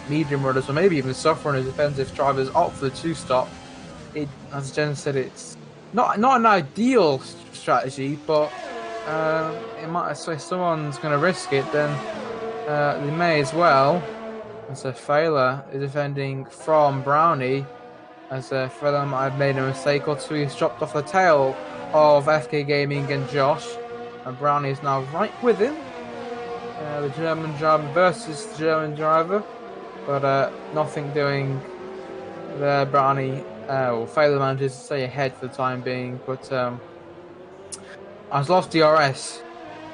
medium runners, or maybe even soft runners, depends if drivers opt for the 2-stop. As Jen said, it's not an ideal strategy, but if someone's going to risk it, then they may as well. As a Failer is defending from Brownie, as a Failer might have made a mistake or two. He's dropped off the tail of FK Gaming and Josh, and Brownie is now right with him. The German driver versus the German driver, but nothing doing there. Brownie, Failer manages to stay ahead for the time being, but has lost DRS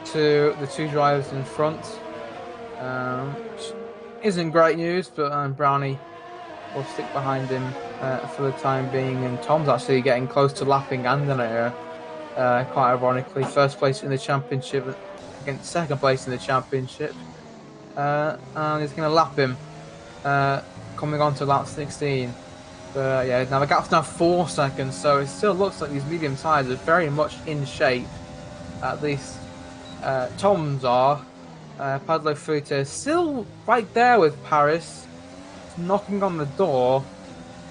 to the 2 drivers in front, which isn't great news, but Brownie will stick behind him for the time being, and Tom's actually getting close to lapping Andanair, quite ironically. First place in the championship against second place in the championship, and he's going to lap him coming on to lap 16. But yeah, now the gap's now 4 seconds, so it still looks like these medium tyres are very much in shape. At least Tom's are. Padlo Fuentes still right there with Paris, knocking on the door,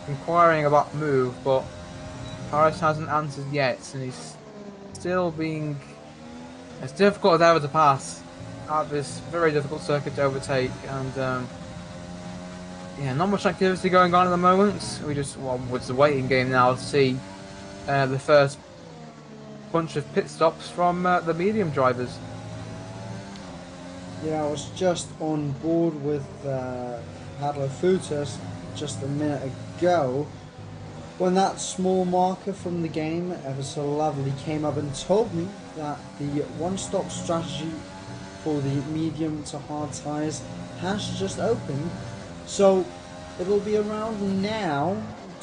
inquiring about the move, but Paris hasn't answered yet, and he's still being as difficult as ever to pass at this very difficult circuit to overtake, and yeah, not much activity going on at the moment. It's a waiting game now to see the first bunch of pit stops from the medium drivers. Yeah, I was just on board with Padlo Fuentes just a minute ago when that small marker from the game, ever so lovely, came up and told me that the one-stop strategy for the medium to hard tyres has just opened. So it'll be around now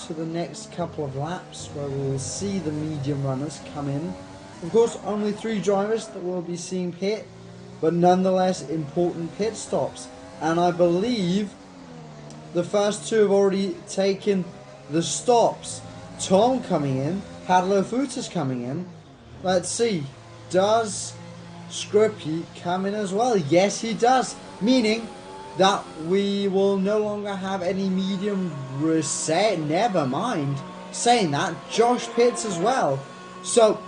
to the next couple of laps where we'll see the medium runners come in. Of course, only 3 drivers that we'll be seeing pit, but nonetheless important pit stops. And I believe the first 2 have already taken the stops. Tom coming in, Padlo Fuentes coming in. Let's see, does Scrippy come in as well? Yes, he does, meaning that we will no longer have any medium reset. Never mind, saying that, Josh pits as well. So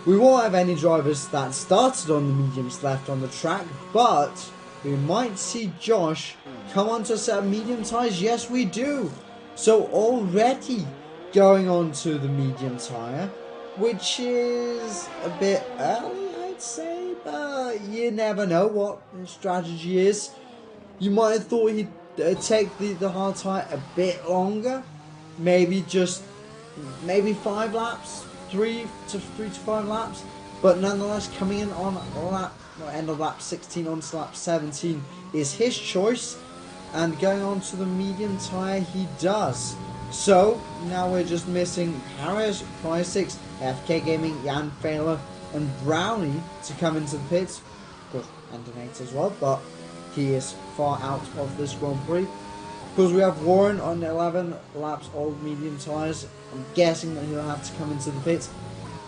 we won't have any drivers that started on the mediums left on the track, but we might see Josh come onto a set of medium tyres. Yes, we do. So already going on to the medium tyre, which is a bit early, I'd say, but you never know what the strategy is. You might have thought he'd take the hard tyre a bit longer, maybe 5 laps, 3 to 5 laps, but nonetheless coming in on end of lap 16 on to lap 17 is his choice, and going on to the medium tyre he does. So now we're just missing Paris, Price6, FK Gaming, Jan Failer and Brownie to come into the pits. Of course, Antonate as well, but he is far out of this Grand Prix. Because we have Warren on 11 laps old medium tyres. I'm guessing that he'll have to come into the pits.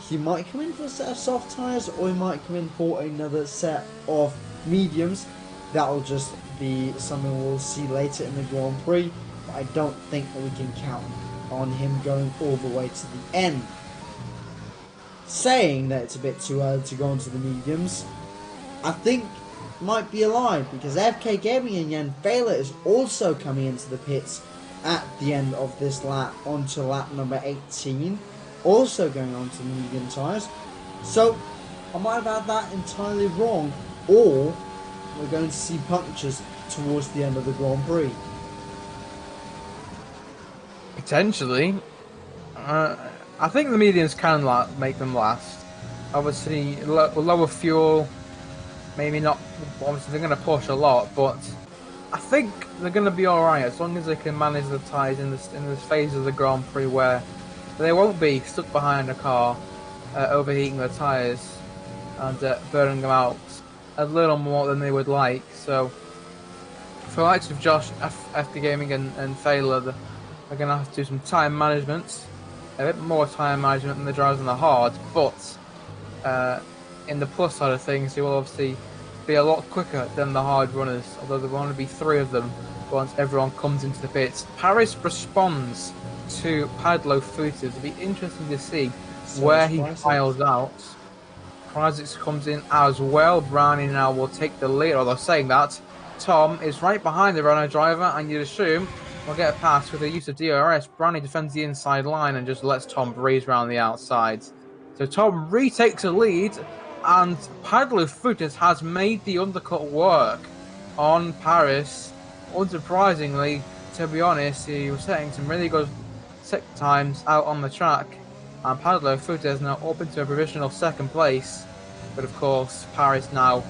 He might come in for a set of soft tyres, or he might come in for another set of mediums. That'll just be something we'll see later in the Grand Prix. But I don't think that we can count on him going all the way to the end. Saying that it's a bit too early to go into the mediums, I think might be a lie, because FK Gaming and Jan Failer is also coming into the pits at the end of this lap onto lap number 18, also going on to the medium tyres. So I might have had that entirely wrong, or we're going to see punctures towards the end of the Grand Prix. Potentially. I think the mediums can make them last. Obviously, lower fuel, maybe not. Obviously, they're going to push a lot, but I think they're going to be alright as long as they can manage the tyres in this phase of the Grand Prix where they won't be stuck behind a car, overheating the tyres and burning them out a little more than they would like. So, for the likes of Josh, FK Gaming and Failer, they're going to have to do some time management, a bit more time management than the drivers on the hard, but in the plus side of things, they will obviously be a lot quicker than the hard runners, although there will only be 3 of them once everyone comes into the pits. Paris responds to Padlo Fuentes. It'll be interesting to see where he files out. Price comes in as well. Brownie now will take the lead, although saying that, Tom is right behind the runner driver, and you'd assume we'll get a pass with the use of DRS. Brownie defends the inside line and just lets Tom breeze around the outside. So Tom retakes a lead, and Padlo Fuentes has made the undercut work on Paris. Unsurprisingly, to be honest, he was setting some really good set times out on the track, and Padlo Fuentes now up into a provisional 2nd place. But of course, Paris now,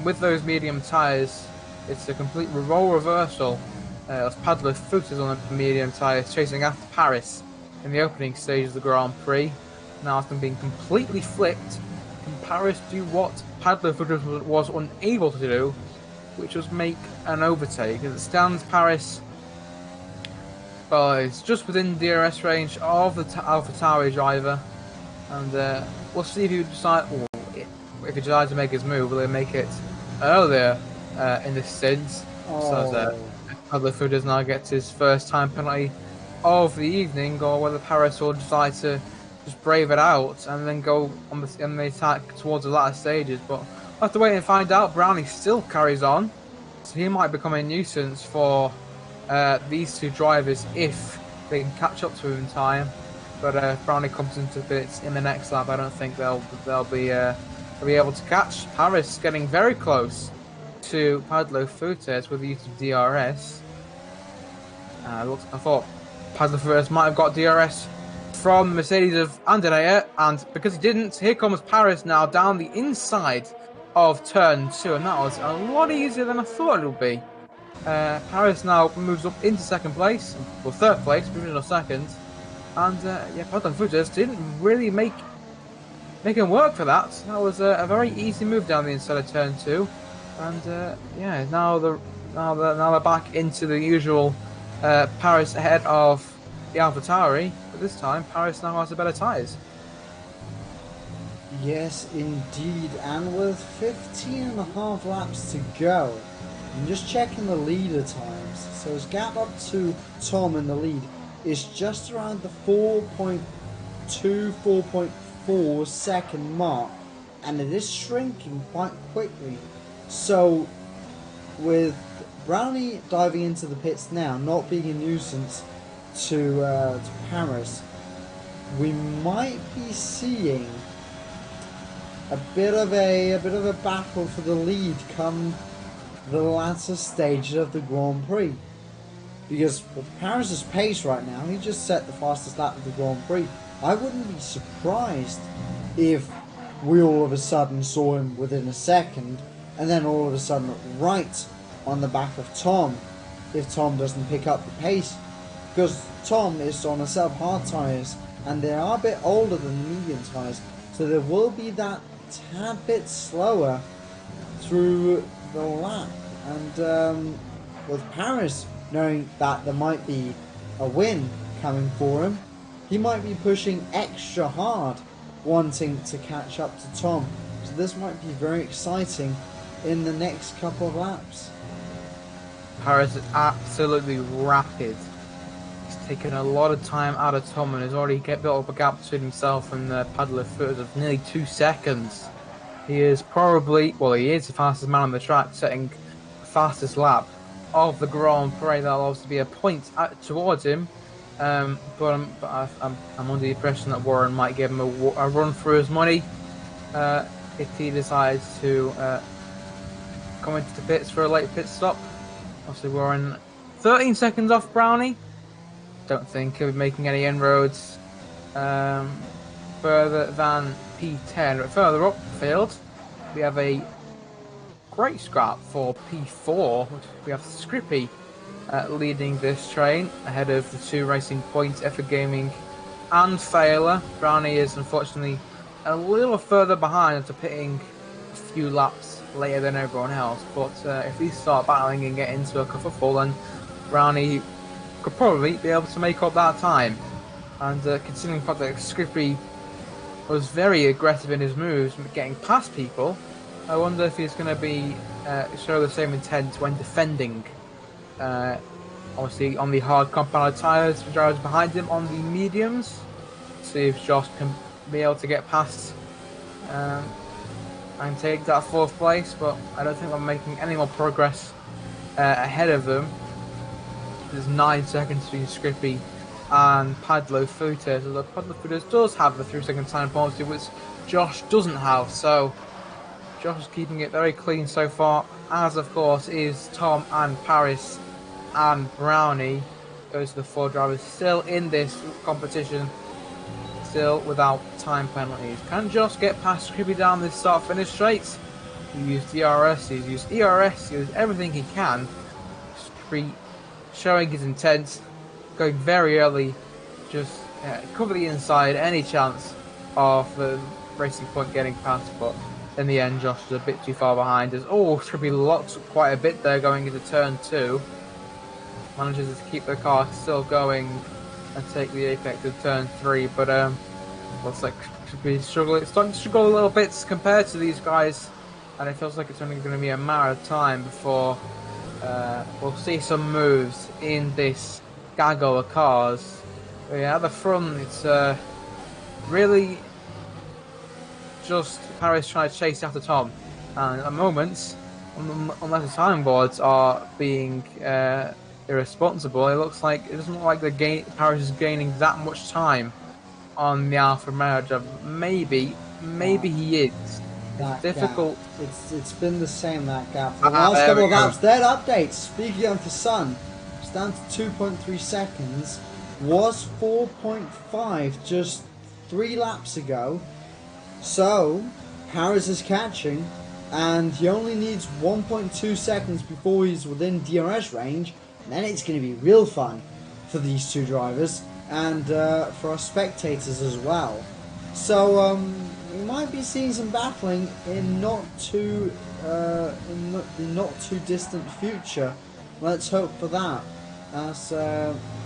with those medium tyres, it's a complete role reversal. As Padlo Fuentes on the medium tyres chasing after Paris in the opening stage of the Grand Prix. Now after being completely flipped, can Paris do what Padlo Fuentes was unable to do, which was make an overtake? As it stands, Paris, well, it's just within DRS range of the AlphaTauri driver, and we'll see if he decides to make his move. Will he make it earlier in this stint. So Padleford does now get his first time penalty of the evening, or whether Paris will decide to just brave it out and then go on the attack towards the latter stages. But we'll have to wait and find out. Brownie still carries on, so he might become a nuisance for these two drivers if they can catch up to him in time. But Brownie comes into bits in the next lap. I don't think they'll be able to catch. Paris getting very close to Padlo Fuentes with the use of DRS. I thought Padlo Fuentes might have got DRS from Mercedes of Andrea, and because he didn't, here comes Paris now down the inside of turn 2, and that was a lot easier than I thought it would be. Paris now moves up into second place, well, third place, provisional second. And yeah, Padlo Fuentes didn't really make him work for that. That was a very easy move down the inside of turn 2, and yeah, now they're back into the usual Paris ahead of the AlphaTauri, but this time Paris now has the better tyres. Yes, indeed, and with 15.5 laps to go, I'm just checking the leader times. So his gap up to Tom in the lead is just around the 4.2, 4.4 second mark, and it is shrinking quite quickly. So with Brownie diving into the pits now, not being a nuisance to Paris, we might be seeing a bit of a battle for the lead come the latter stages of the Grand Prix. Because with Paris' pace right now, he just set the fastest lap of the Grand Prix. I wouldn't be surprised if we all of a sudden saw him within a second, and then all of a sudden right on the back of Tom, if Tom doesn't pick up the pace. Because Tom is on a sub-hard tyres, and they are a bit older than the medium tyres, so there will be that tad bit slower through the lap. And with Paris knowing that there might be a win coming for him, he might be pushing extra hard, wanting to catch up to Tom. So this might be very exciting in the next couple of laps. Paris is absolutely rapid. He's taken a lot of time out of Tom and has already built up a gap between himself and Padlo Fuentes of nearly 2 seconds. He is probably, well, he is the fastest man on the track, setting the fastest lap of the Grand Prix. That'll obviously be a point towards him, but I'm under the impression that Warren might give him a run for his money if he decides to come into the pits for a late pit stop. Obviously Warren 13 seconds off Brownie. Don't think he'll be making any inroads further than P10, but further up the field we have a great scrap for P4. We have Scrippy leading this train ahead of the 2 Racing Point, Elgato Gaming and Failer. Brownie is unfortunately a little further behind after pitting a few laps later than everyone else, but if these start battling and get into a kerfuffle, then Brownie could probably be able to make up that time. And considering the fact that Scrippy was very aggressive in his moves, getting past people, I wonder if he's going to be show the same intent when defending. Obviously on the hard compounded tyres for drivers behind him on the mediums. See if Josh can be able to get past and take that 4th place, but I don't think I'm making any more progress ahead of them. There's 9 seconds between Scrippy and Padlo Fuentes, although Padlo Fuentes does have the 3-second time penalty, which Josh doesn't have, so Josh is keeping it very clean so far, as of course is Tom and Paris and Brownie. Those are the 4 drivers still in this competition, still without time penalties. Can Josh get past Scrippy down this start-finish straight? He used DRS, he's used ERS, he used everything he can. Scrippy showing his intent, going very early, just cover the inside, any chance of the Racing Point getting past, but in the end Josh is a bit too far behind. As Scrippy locks up quite a bit there going into turn 2, manages to keep the car still going and take the apex of turn 3, but looks like Scrippy starting to struggle a little bit compared to these guys and it feels like it's only going to be a matter of time before we'll see some moves in this gaggle of cars. But yeah, at the front, it's really just Paris trying to chase after Tom, and at moments, unless the time boards are being irresponsible, it doesn't look like Paris is gaining that much time on the Alfa Romeo. Maybe he is. It's difficult. Gap. It's been the same, that gap for the last couple of laps. That update, speaking of the sun, it's down to 2.3 seconds. Was 4.5 just 3 laps ago. So Paris is catching, and he only needs 1.2 seconds before he's within DRS range. And then it's going to be real fun for these two drivers and for our spectators as well. So we might be seeing some battling in not too distant future. Let's hope for that, as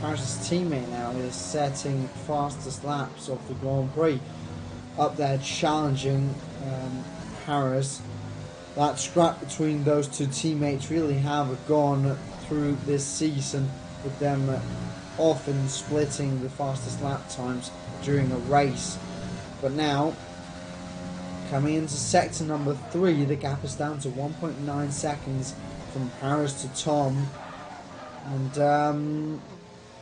Paris' teammate now is setting fastest laps of the Grand Prix, up there challenging Paris. That scrap between those two teammates really have gone through this season, with them often splitting the fastest lap times during a race. But now, coming into sector number 3, the gap is down to 1.9 seconds from Paris to Tom. And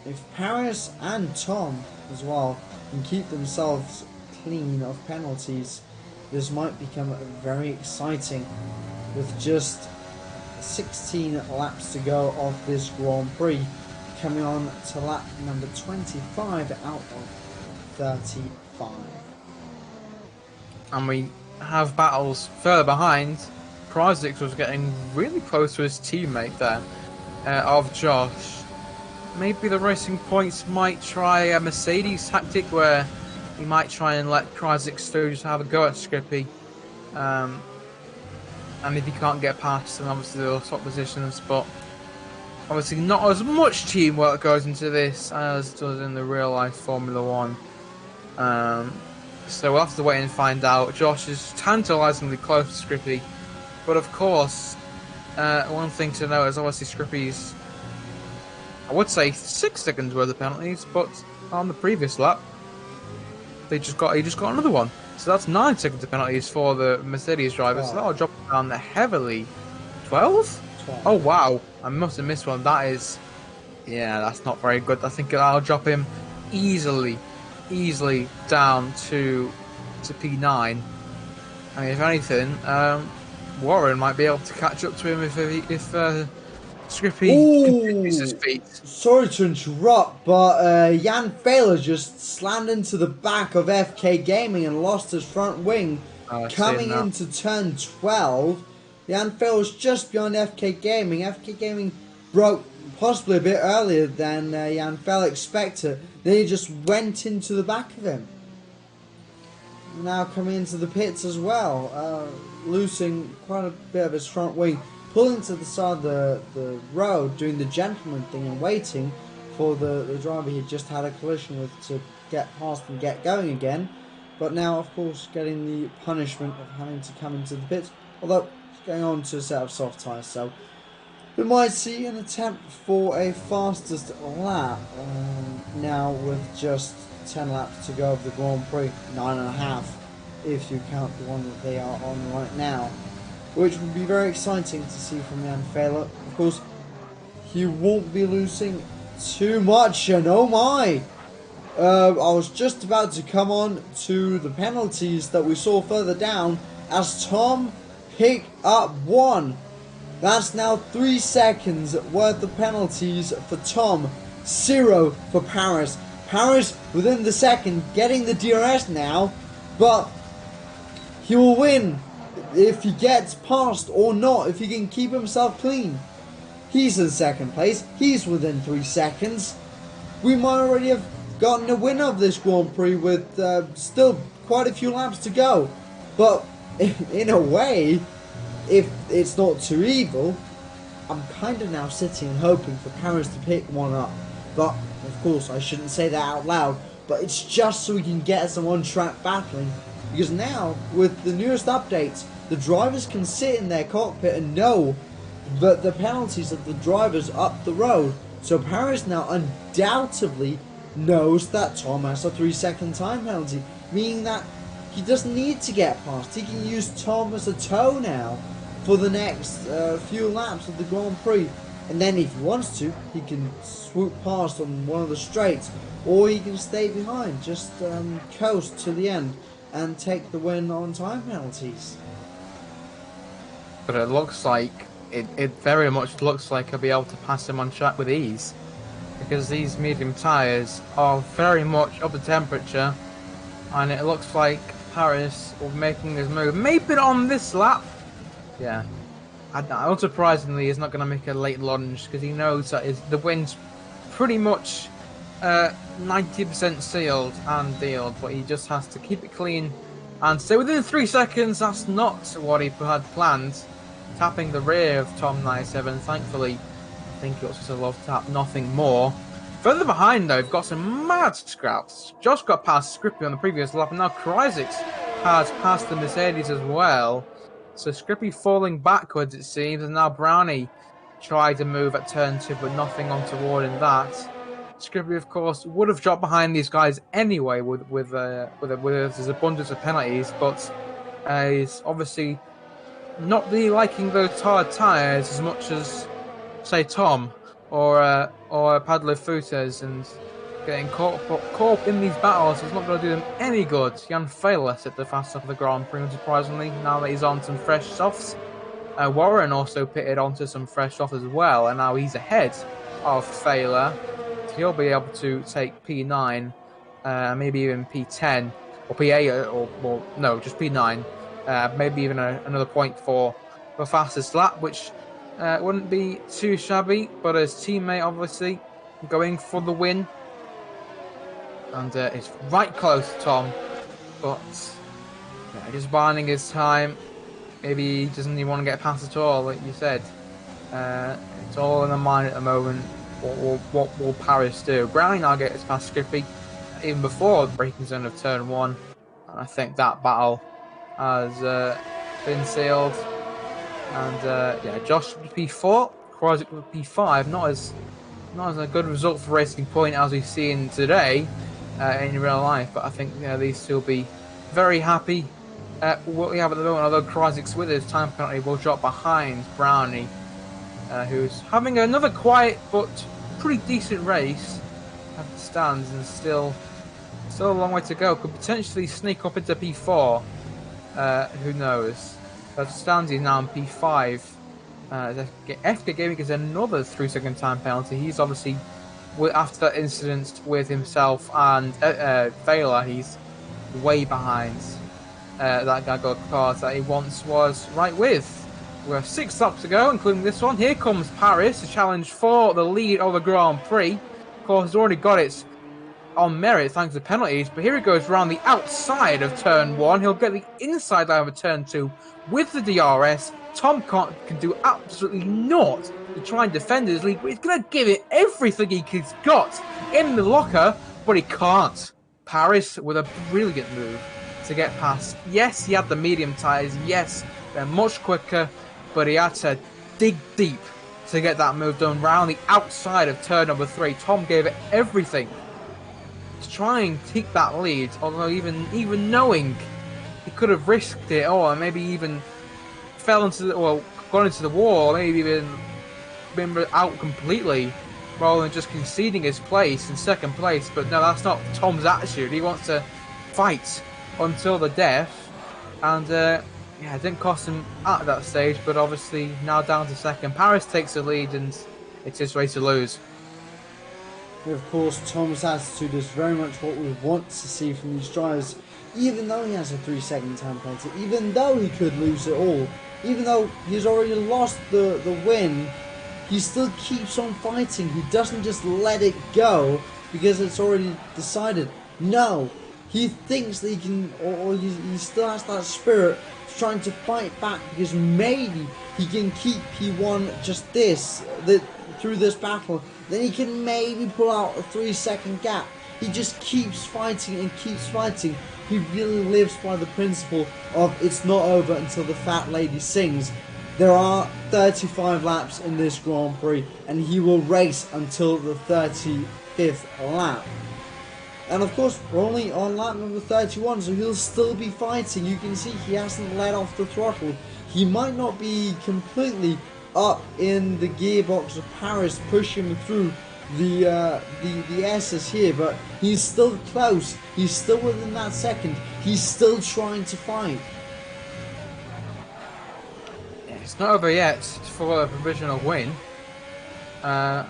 if Paris and Tom as well can keep themselves clean of penalties, this might become very exciting, with just 16 laps to go of this Grand Prix, coming on to lap number 25 out of 35. And we have battles further behind. Krajicek was getting really close to his teammate there, of Josh. Maybe the Racing Points might try a Mercedes tactic where he might try and let Krajicek through, just have a go at Scrippy. And if he can't get past, then obviously they'll swap positions. But obviously not as much teamwork goes into this as does in the real life Formula 1. So we'll have to wait and find out. Josh is tantalisingly close to Scrippy. But of course, one thing to know is obviously Scrippy's, I would say 6 seconds worth of penalties, but on the previous lap, he just got another one. So that's 9 seconds of penalties for the Mercedes drivers. So that'll drop down there heavily. 12? Oh wow, I must have missed one. That is, yeah, that's not very good. I think that'll drop him easily down to P9. I mean, if anything, Warren might be able to catch up to him if Scrippy continues his feet. Sorry to interrupt, but Jan Fehler just slammed into the back of FK Gaming and lost his front wing. Coming into turn 12, Jan Fehler was just behind FK Gaming. FK Gaming broke possibly a bit earlier than Jan Fehler expected. Then he just went into the back of him. Now coming into the pits as well, losing quite a bit of his front wing, pulling to the side of the road, doing the gentleman thing and waiting for the driver he just had a collision with to get past and get going again. But now, of course, getting the punishment of having to come into the pits, although it's going on to a set of soft tyres, so we might see an attempt for a fastest lap now with just 10 laps to go of the Grand Prix, 9.5 if you count the one that they are on right now, which would be very exciting to see from Jan Fehler. Of course, he won't be losing too much, and oh my! I was just about to come on to the penalties that we saw further down as Tom picked up one. That's now 3 seconds worth of penalties for Tom, 0 for Paris. Paris within the second, getting the DRS now, but he will win if he gets past or not, if he can keep himself clean. He's in second place, he's within 3 seconds. We might already have gotten a winner of this Grand Prix with still quite a few laps to go. But in a way, if it's not too evil, I'm kind of now sitting and hoping for Paris to pick one up. But of course I shouldn't say that out loud, but it's just so we can get some on-track battling, because now with the newest updates the drivers can sit in their cockpit and know that the penalties of the drivers up the road. So Paris now undoubtedly knows that Tom has a 3-second time penalty, meaning that he doesn't need to get past. He can use Tom as a tow now for the next few laps of the Grand Prix. And then if he wants to, he can swoop past on one of the straights, or he can stay behind, just coast to the end and take the win on time penalties. But it looks like, it very much looks like he'll be able to pass him on track with ease, because these medium tyres are very much up to temperature, and it looks like Paris will be making his move. Maybe on this lap. Yeah. Unsurprisingly, he's not going to make a late lunge because he knows that the wind's pretty much 90% sealed and dealed, but he just has to keep it clean and stay within 3 seconds. That's not what he had planned. Tapping the rear of Tom 97, thankfully. I think it was just a love tap, nothing more. Further behind, though, we've got some mad scraps. Josh got past Scrippy on the previous lap, and now Kryzik has passed the Mercedes as well. So Scrippy falling backwards, it seems, and now Brownie tried to move at turn 2, but nothing untoward in that. Scrippy, of course, would have dropped behind these guys anyway with his abundance of penalties, but he's obviously not really liking those hard tyres as much as, say, Tom or Padlo Futas, and getting caught up in these battles is not going to do them any good. Jan Failus at the fast of the Grand Prix, unsurprisingly, now that he's on some fresh softs. Warren also pitted onto some fresh softs as well, and now he's ahead of Failer. So he'll be able to take P9, maybe even P10, or P8, or no, just P9. Maybe even another point for the fastest lap, which wouldn't be too shabby, but his teammate obviously going for the win. And it's right close to Tom, but yeah, just biding his time. Maybe he doesn't even want to get past at all, like you said. It's all in the mind at the moment. What will Paris do? Brownie now gets past Scrippy, even before the braking zone of turn 1. And I think that battle has been sealed. And yeah, Josh with P4, Kryzik with P5. Not as a good result for Racing Point as we've seen today. In real life, but I think these two will be very happy what we have at the moment, although Kryzik's with his time penalty will drop behind Brownie, who's having another quiet but pretty decent race at the stands, and still a long way to go. Could potentially sneak up into P4, who knows. But stands he's now in P5. FK Gaming is another 3-second time penalty. He's obviously, after that incident with himself and Failer, he's way behind that Gago car that he once was right with. We have 6 laps to go, including this one. Here comes Paris to challenge for the lead of the Grand Prix. Of course, he's already got it on merit thanks to penalties, but here he goes around the outside of turn 1. He'll get the inside line of turn 2 with the DRS. Tom can do absolutely naught to try and defend his lead, but he's going to give it everything he's got in the locker, but he can't. Paris with a brilliant move to get past. Yes, he had the medium tyres. Yes, they're much quicker, but he had to dig deep to get that move done round the outside of turn number 3. Tom gave it everything to try and take that lead, although even knowing he could have risked it, or maybe even fell into gone into the wall, maybe even been out completely, rather than just conceding his place in second place. But no, that's not Tom's attitude. He wants to fight until the death, and yeah, it didn't cost him at that stage, but obviously now down to second. Paris takes the lead, and it's his race to lose. Of course, Tom's attitude is very much what we want to see from these drivers. Even though he has a 3-second time penalty, even though he could lose it all, even though he's already lost the win, he still keeps on fighting. He doesn't just let it go because it's already decided. No, he thinks that he can, or he still has that spirit trying to fight back, because maybe he can keep P1 just through this battle. Then he can maybe pull out a 3-second gap. he just keeps fighting and keeps fighting. He really lives by the principle of it's not over until the fat lady sings. There are 35 laps in this Grand Prix, and he will race until the 35th lap. And of course, we're only on lap number 31, so he'll still be fighting. You can see he hasn't let off the throttle. He might not be completely up in the gearbox of Paris, pushing him through the S's here, but he's still close. He's still within that second. He's still trying to fight. It's not over yet for a provisional win. I'm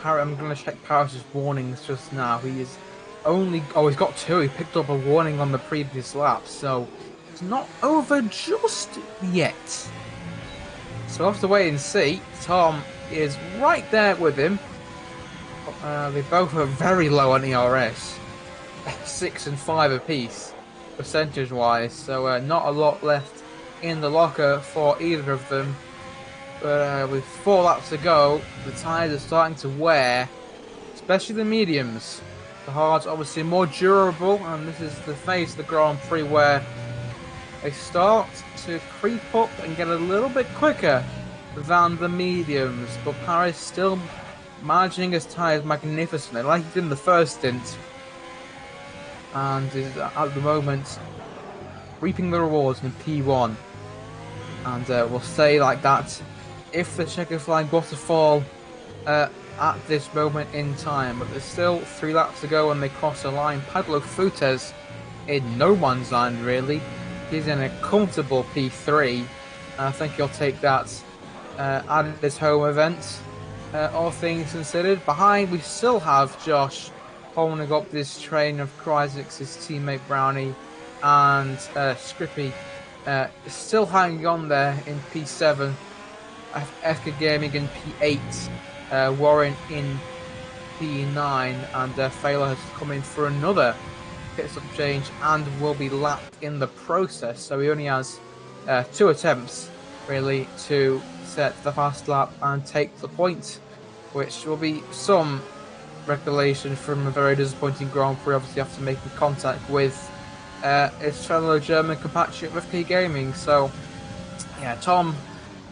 going to check Paris' warnings just now. He is only... Oh, he's got 2. He picked up a warning on the previous lap, so it's not over just yet. So we'll have to wait and see. Tom is right there with him. They both are very low on ERS. 6 and 5 apiece, percentage-wise, so not a lot left in the locker for either of them. But with 4 laps to go, the tyres are starting to wear, especially the mediums. The hards obviously more durable, and this is the phase of the Grand Prix where they start to creep up and get a little bit quicker than the mediums. But Paris still managing his tyres magnificently, like he did in the first stint, and is at the moment reaping the rewards in P1. And we'll say like that, if the checker flag was to fall at this moment in time, but there's still 3 laps to go when they cross the line. Pablo Fuentes in no man's land really. He's in a comfortable P3, and I think he'll take that at this home event. All things considered, behind we still have Josh holding up this train of Kryzik's teammate Brownie, and Scrippy still hanging on there in P7, Elgato Gaming in P8, Warren in P9, and Failer has come in for another pit stop change and will be lapped in the process, so he only has 2 attempts really to set the fast lap and take the point, which will be some recollection from a very disappointing Grand Prix, obviously after making contact with his fellow German compatriot with Elgato Gaming. So yeah, Tom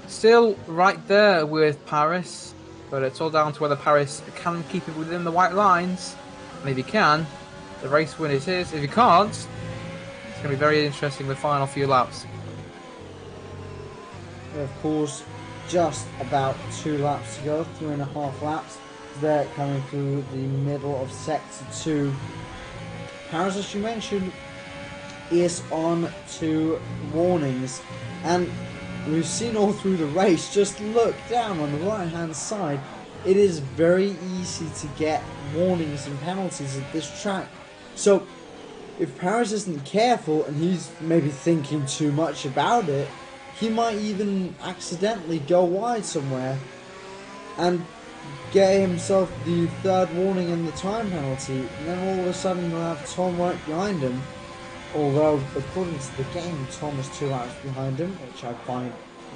still right there with Paris, but it's all down to whether Paris can keep it within the white lines, and if he can, the race win is his. If he can't, it's going to be very interesting the final few laps. Of course, just about 2 laps to go, 3.5 laps. They're coming through the middle of Sector 2. Paris, as you mentioned, is on 2 warnings, and we've seen all through the race, just look down on the right hand side, it is very easy to get warnings and penalties at this track. So if Paris isn't careful and he's maybe thinking too much about it, he might even accidentally go wide somewhere and get himself the 3rd warning and the time penalty, and then all of a sudden he'll have Tom right behind him. Although, according to the game, Tom is 2 laps behind him, which I find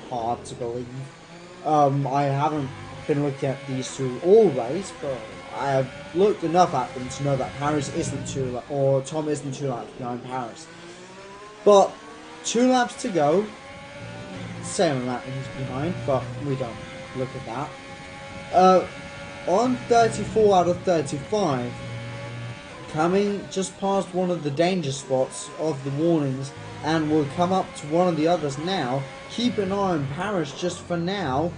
hard to believe. I haven't been looking at these 2 all race, but I have looked enough at them to know that Paris isn't 2 laps, or Tom isn't 2 laps behind Paris. But 2 laps to go. Same amount he's behind, but we don't look at that. On 34 out of 35, coming just past one of the danger spots of the warnings, and will come up to one of the others now. Keep an eye on Paris just for now.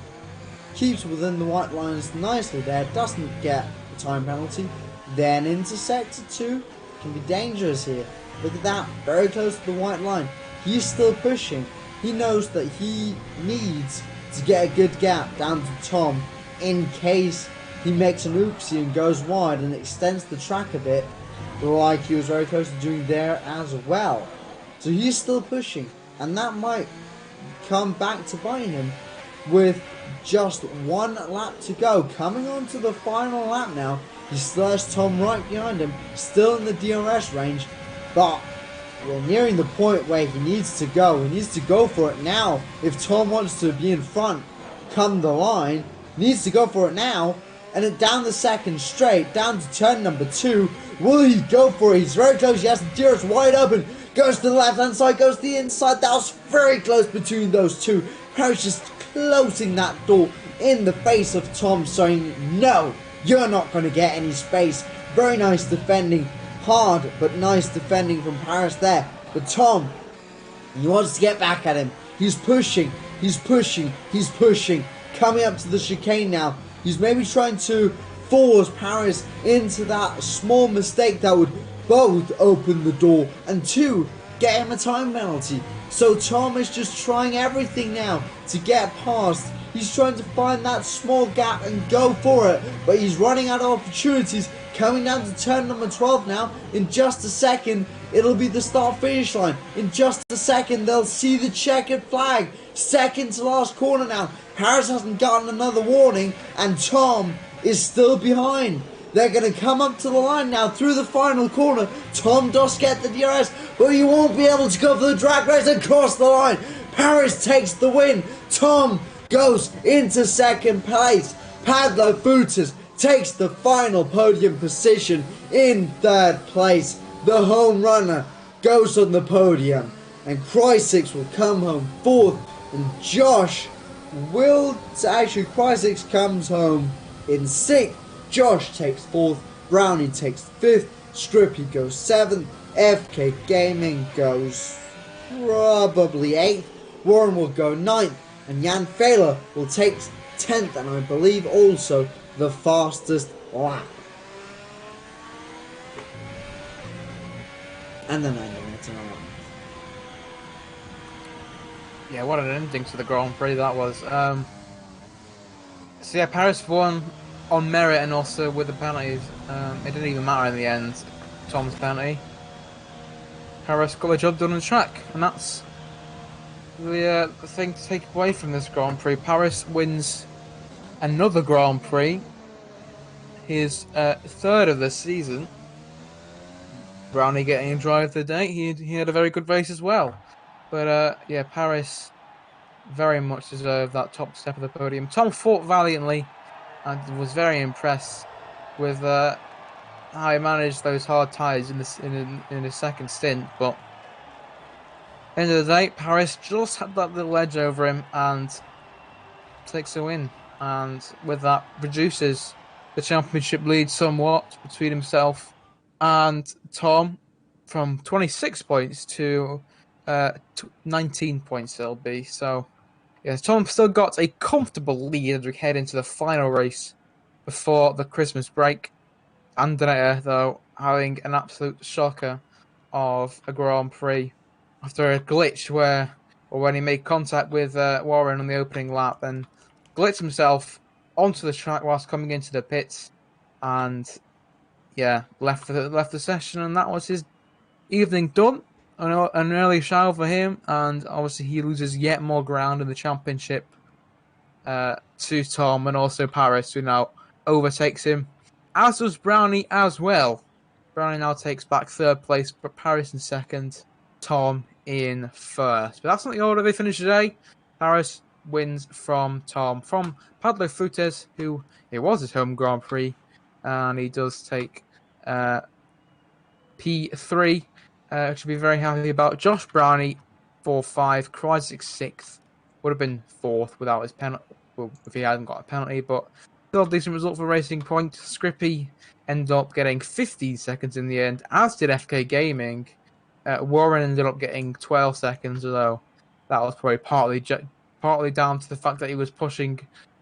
Keeps within the white lines nicely there, doesn't get a time penalty. Then into Sector 2, can be dangerous here. Look at that, very close to the white line. He's still pushing. He knows that he needs to get a good gap down to Tom in case he makes an oopsie and goes wide and extends the track a bit, like he was very close to doing there as well. So he's still pushing, and that might come back to bite him with just 1 lap to go. Coming on to the final lap now, he still has Tom right behind him, still in the DRS range, but we're nearing the point where he needs to go. He needs to go for it now. If Tom wants to be in front come the line, he needs to go for it now. and then down the second straight, down to turn number 2. Will he go for it? He's very close. He has the DRS wide open. Goes to the left-hand side, goes to the inside. That was very close between those two. Paris just closing that door in the face of Tom, saying, no, you're not going to get any space. Very nice defending. Hard, but nice defending from Paris there. But Tom, he wants to get back at him. He's pushing, he's pushing, he's pushing. Coming up to the chicane now. He's maybe trying to force Paris into that small mistake that would both open the door and 2, get him a time penalty. So Tom is just trying everything now to get past. He's trying to find that small gap and go for it, but he's running out of opportunities. Coming down to turn number 12 now. In just a second, it'll be the start-finish line. In just a second, they'll see the checkered flag. Second to last corner now. Paris hasn't gotten another warning, and Tom is still behind. They're going to come up to the line now through the final corner. Tom does get the DRS, but he won't be able to go for the drag race across the line. Paris takes the win. Tom goes into second place. Pablo Futas takes the final podium position in third place. The home runner goes on the podium, and Krysix will come home fourth, and Josh will actually Krysix comes home in sixth. Josh takes fourth, Brownie takes fifth, Strippy goes seventh, FK Gaming goes probably eighth, Warren will go ninth, and Jan Fehler will take 10th, and I believe also the fastest lap. And then 9 minutes and a half. Yeah, what an ending to the Grand Prix that was. So yeah, Paris won on merit and also with the penalties. It didn't even matter in the end, Tom's penalty. Paris got the job done on the track, and that's the thing to take away from this Grand Prix. Paris wins another Grand Prix, his third of the season. Brownie getting a drive of the day. He had a very good race as well. But yeah, Paris very much deserved that top step of the podium. Tom fought valiantly and was very impressed with how he managed those hard tyres in his second stint. But at the end of the day, Paris just had that little edge over him and takes a win. And with that, reduces the championship lead somewhat between himself and Tom from 26 points to 19 points it'll be. So yes, Tom still got a comfortable lead as we head into the final race before the Christmas break. Andrea, though, having an absolute shocker of a Grand Prix after a glitch when he made contact with Warren on the opening lap and glitched himself onto the track whilst coming into the pits, and yeah, left the session, and that was his evening done. An early shower for him, and obviously he loses yet more ground in the championship to Tom, and also Paris, who now overtakes him, as does Brownie as well. Brownie now takes back third place, but Paris in second, Tom in first. But that's not the order they finish today. Paris wins from Tom, from Pablo Futas, who it was his home Grand Prix, and he does take P3. Should be very happy about. Josh Brownie 4-5, Krysix 6th, would have been 4th without his penalty, well, if he hadn't got a penalty, but still a decent result for Racing Point. Scrippy ended up getting 15 seconds in the end, as did FK Gaming. Warren ended up getting 12 seconds, although that was probably partly down to the fact that he was pushing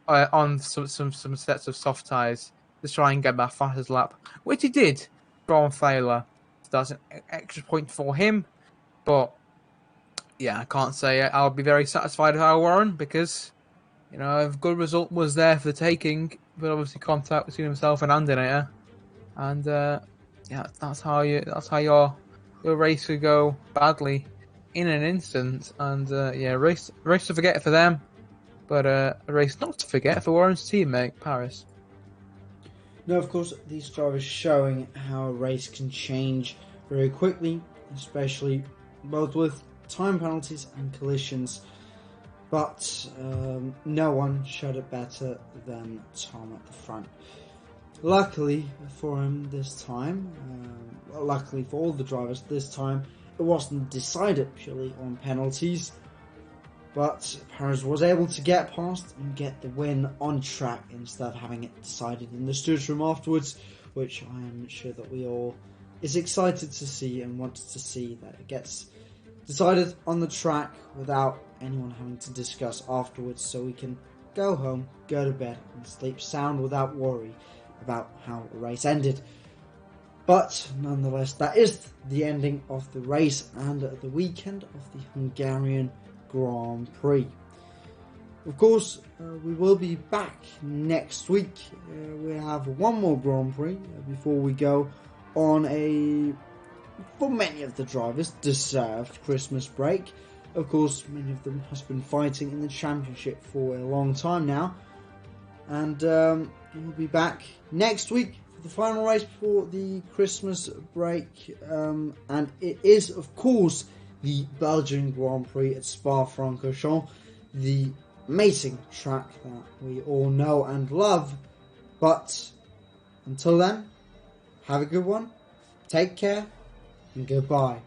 on some sets of soft tyres to try and get that fastest lap, which he did from Fehler. That's an extra point for him, but yeah, I can't say I'll be very satisfied with our Warren, because a good result was there for the taking, but obviously contact between himself and Andinator, and yeah, that's how your race could go badly in an instant, and yeah, race to forget for them, but a race not to forget for Warren's teammate Paris. No, of course, these drivers showing how a race can change very quickly, especially both with time penalties and collisions. but no one showed it better than Tom at the front. Luckily for him this time, luckily for all the drivers this time, it wasn't decided purely on penalties, but Perez was able to get past and get the win on track instead of having it decided in the stewards room afterwards, which I am sure that we all is excited to see and wanted to see that it gets decided on the track without anyone having to discuss afterwards, so we can go home, go to bed and sleep sound without worry about how the race ended. But nonetheless, that is the ending of the race and the weekend of the Hungarian Grand Prix. Of course, we will be back next week. We have one more Grand Prix before we go on a, for many of the drivers, deserved Christmas break. Of course, many of them has been fighting in the championship for a long time now, and we'll be back next week for the final race before the Christmas break, and it is, of course, the Belgian Grand Prix at Spa-Francorchamps, the amazing track that we all know and love. But until then, have a good one, take care, and goodbye.